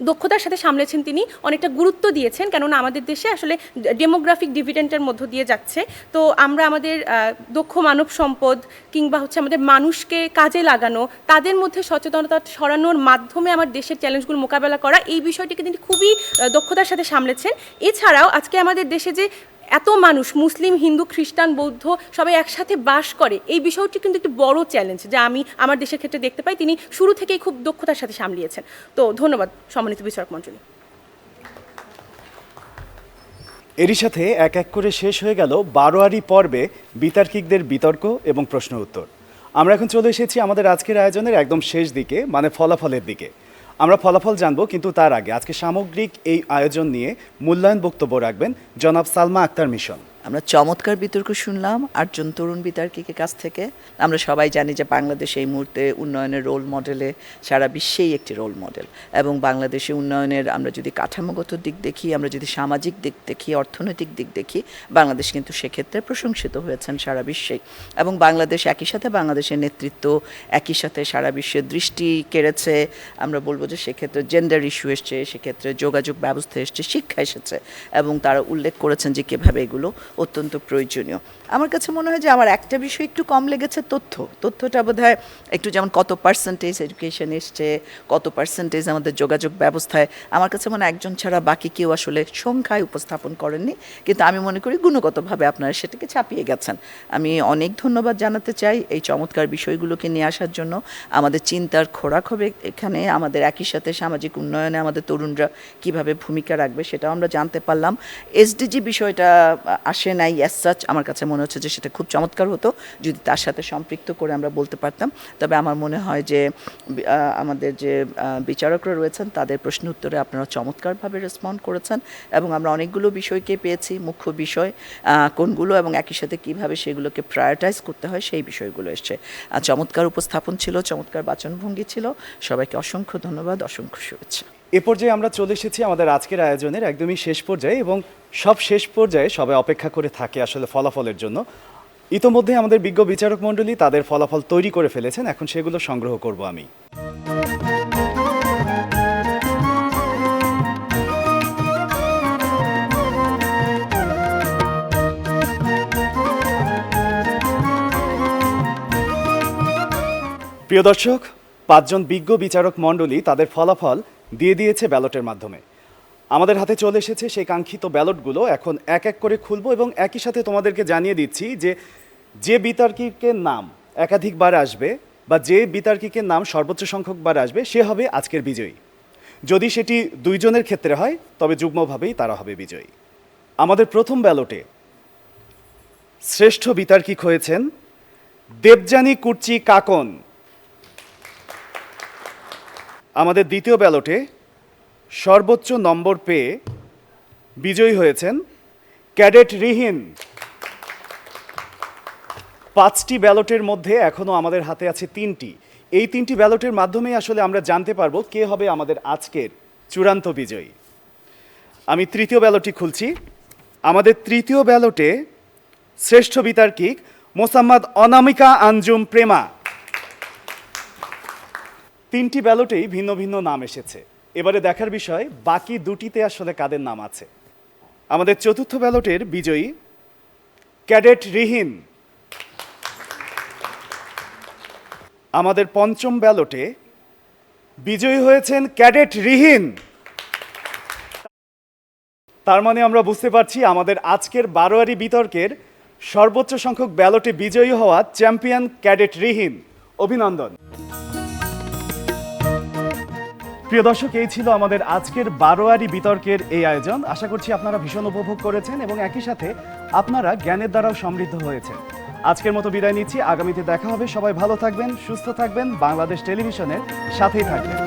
দক্ষতার সাথে সামলেছেন, তিনি অনেকটা গুরুত্ব দিয়েছেন, কেননা আমাদের দেশে আসলে ডেমোগ্রাফিক ডিভিডেন্টের মধ্য দিয়ে যাচ্ছে। তো আমরা আমাদের দক্ষ মানব সম্পদ কিংবা আমাদের মানুষকে কাজে লাগানো, তাদের মধ্যে সচেতনতা ছড়ানোর মাধ্যমে আমার দেশের চ্যালেঞ্জগুলো মোকাবেলা করা, এই বিষয়টিকে তিনি খুবই দক্ষতার সাথে সামলেছেন। এছাড়াও আজকে আমাদের দেশে যে এত মানুষ, মুসলিম, হিন্দু, খ্রিস্টান, বৌদ্ধ সবাই একসাথে বাস করে, এই বিষয়টি কিন্তু একটি বড় চ্যালেঞ্জ যা আমি আমার দেশের ক্ষেত্রে দেখতে পাই, তিনি শুরু থেকেই খুব দক্ষতার সাথে সামলিয়েছেন। তো ধন্যবাদ সম্মানিত বিচারক মণ্ডলী। এরই সাথে এক এক করে শেষ হয়ে গেল 12 পর্বে বিতার্কিকদের বিতর্ক এবং প্রশ্ন উত্তর। আমরা এখন চলে এসেছি আমাদের আজকের আয়োজনের একদম শেষ দিকে, মানে ফলাফলের দিকে। আমরা ফলাফল জানবো, কিন্তু তার আগে আজকে সামগ্রিক এই আয়োজন নিয়ে মূল্যায়ন বক্তব্য রাখবেন জনাব সালমা আক্তার মিশন। আমরা চমৎকার বিতর্ক শুনলাম 8 জন তরুণ বিতর্কিকের কাছ থেকে। আমরা সবাই জানি যে বাংলাদেশ এই মুহূর্তে উন্নয়নের রোল মডেলে সারা বিশ্বেই একটি রোল মডেল, এবং বাংলাদেশে উন্নয়নের আমরা যদি কাঠামোগত দিক দেখি, আমরা যদি সামাজিক দিক দেখি, অর্থনৈতিক দিক দেখি, বাংলাদেশ কিন্তু সেক্ষেত্রে প্রশংসিত হয়েছেন সারা বিশ্বেই। এবং বাংলাদেশ একই সাথে বাংলাদেশের নেতৃত্ব একই সাথে সারা বিশ্বের দৃষ্টি কেড়েছে। আমরা বলবো যে সেক্ষেত্রে জেন্ডার ইস্যু এসছে, সেক্ষেত্রে যোগাযোগ ব্যবস্থা এসছে, শিক্ষা এসেছে, এবং তারা উল্লেখ করেছেন যে কীভাবে এগুলো অত্যন্ত প্রয়োজনীয়। আমার কাছে মনে হয় যে আমার একটা বিষয় একটু কম লেগেছে, তথ্যটা বোধহয় একটু, যেমন কত পার্সেন্টেজ এডুকেশন এসছে, কত পার্সেন্টেজ আমাদের যোগাযোগ ব্যবস্থায়। আমার কাছে মনে হয় একজন ছাড়া বাকি কেউ আসলে সংখ্যায় উপস্থাপন করেননি, কিন্তু আমি মনে করি গুণগতভাবে আপনারা সেটাকে ছাপিয়ে গেছেন। আমি অনেক ধন্যবাদ জানাতে চাই এই চমৎকার বিষয়গুলোকে নিয়ে আসার জন্য। আমাদের চিন্তার খোরাক হবে এখানে, আমাদের একই সাথে সামাজিক উন্নয়নে আমাদের তরুণরা কিভাবে ভূমিকা রাখবে সেটাও আমরা জানতে পারলাম। এসডিজি বিষয়টা আসে নাই অ্যাজ সাচ, আমার কাছে মনে হচ্ছে যে সেটা খুব চমৎকার হতো যদি তার সাথে সম্পৃক্ত করে আমরা বলতে পারতাম। তবে আমার মনে হয় যে আমাদের যে বিচারকরা রয়েছেন তাদের প্রশ্ন উত্তরে আপনারা চমৎকারভাবে রেসপন্ড করেছেন, এবং আমরা অনেকগুলো বিষয়কে পেয়েছি, মুখ্য বিষয় কোনগুলো এবং একই সাথে কিভাবে সেগুলোকে প্রায়োরিটাইজ করতে হয় সেই বিষয়গুলো এসছে। চমৎকার উপস্থাপন ছিল, চমৎকার বাচনভঙ্গি ছিল। সবাইকে অসংখ্য ধন্যবাদ, অসংখ্য শুভেচ্ছা। এ পর্যায়ে আমরা চলে এসেছি আমাদের আজকের আয়োজনের একদমই শেষ পর্যায়ে, এবং সব শেষ পর্যায়ে সবাই অপেক্ষা করে থাকে আসলে ফলাফলের জন্য। ইতোমধ্যে আমাদের বিজ্ঞ বিচারক মণ্ডলী তাদের ফলাফল তৈরি করে ফেলেছেন, এখন সেগুলো সংগ্রহ করব আমি। প্রিয় দর্শক, 5 জন বিজ্ঞ বিচারক মণ্ডলী তাদের ফলাফল দিয়ে দিয়েছে ব্যালটের মাধ্যমে। আমাদের হাতে চলে এসেছে সেই কাঙ্ক্ষিত ব্যালটগুলো, এখন এক এক করে খুলব এবং একই সাথে তোমাদেরকে জানিয়ে দিচ্ছি যে বিতর্কিকের নাম একাধিকবার আসবে বা যে বিতর্কিকের নাম সর্বোচ্চ সংখ্যকবার আসবে সে হবে আজকের বিজয়ী। যদি সেটি 2 জনের ক্ষেত্রে হয় তবে যুগ্মভাবেই তারা হবে বিজয়ী। আমাদের প্রথম ব্যালটে শ্রেষ্ঠ বিতর্কিক হয়েছেন দেবযানী কুর্চি কাকন। আমাদের দ্বিতীয় ব্যালটে সর্বোচ্চ নম্বর পেয়ে বিজয়ী হয়েছেন ক্যাডেট রিহিন। 5টি ব্যালটের মধ্যে এখনও আমাদের হাতে আছে 3টি। এই 3টি ব্যালটের মাধ্যমেই আসলে আমরা জানতে পারবো কে হবে আমাদের আজকের চূড়ান্ত বিজয়ী। আমি তৃতীয় ব্যালটটি খুলছি। আমাদের তৃতীয় ব্যালটে শ্রেষ্ঠ বিতর্কিক মোসাম্মদ অনামিকা আঞ্জুম প্রেমা। 3টি ব্যালটেই ভিন্ন ভিন্ন নাম এসেছে। এবারে দেখার বিষয় বাকি 2টিতে আসলে কাদের নাম আছে। আমাদের চতুর্থ ব্যালটের বিজয়ী ক্যাডেট রিহিন। আমাদের পঞ্চম ব্যালটে বিজয়ী হয়েছেন ক্যাডেট রিহিন। তার মানে আমরা বুঝতে পারছি আমাদের আজকের বারোয়ারি বিতর্কের সর্বোচ্চ সংখ্যক ব্যালটে বিজয়ী হওয়া চ্যাম্পিয়ন ক্যাডেট রিহিন। অভিনন্দন। প্রিয় দর্শক, এই ছিল আমাদের আজকের বারোয়ারি বিতর্কের এই আয়োজন। আশা করছি আপনারা ভীষণ উপভোগ করেছেন এবং একই সাথে আপনারা জ্ঞানের দ্বারাও সমৃদ্ধ হয়েছেন। আজকের মতো বিদায় নিচ্ছি, আগামীতে দেখা হবে। সবাই ভালো থাকবেন, সুস্থ থাকবেন, বাংলাদেশ টেলিভিশনের সাথেই থাকবেন।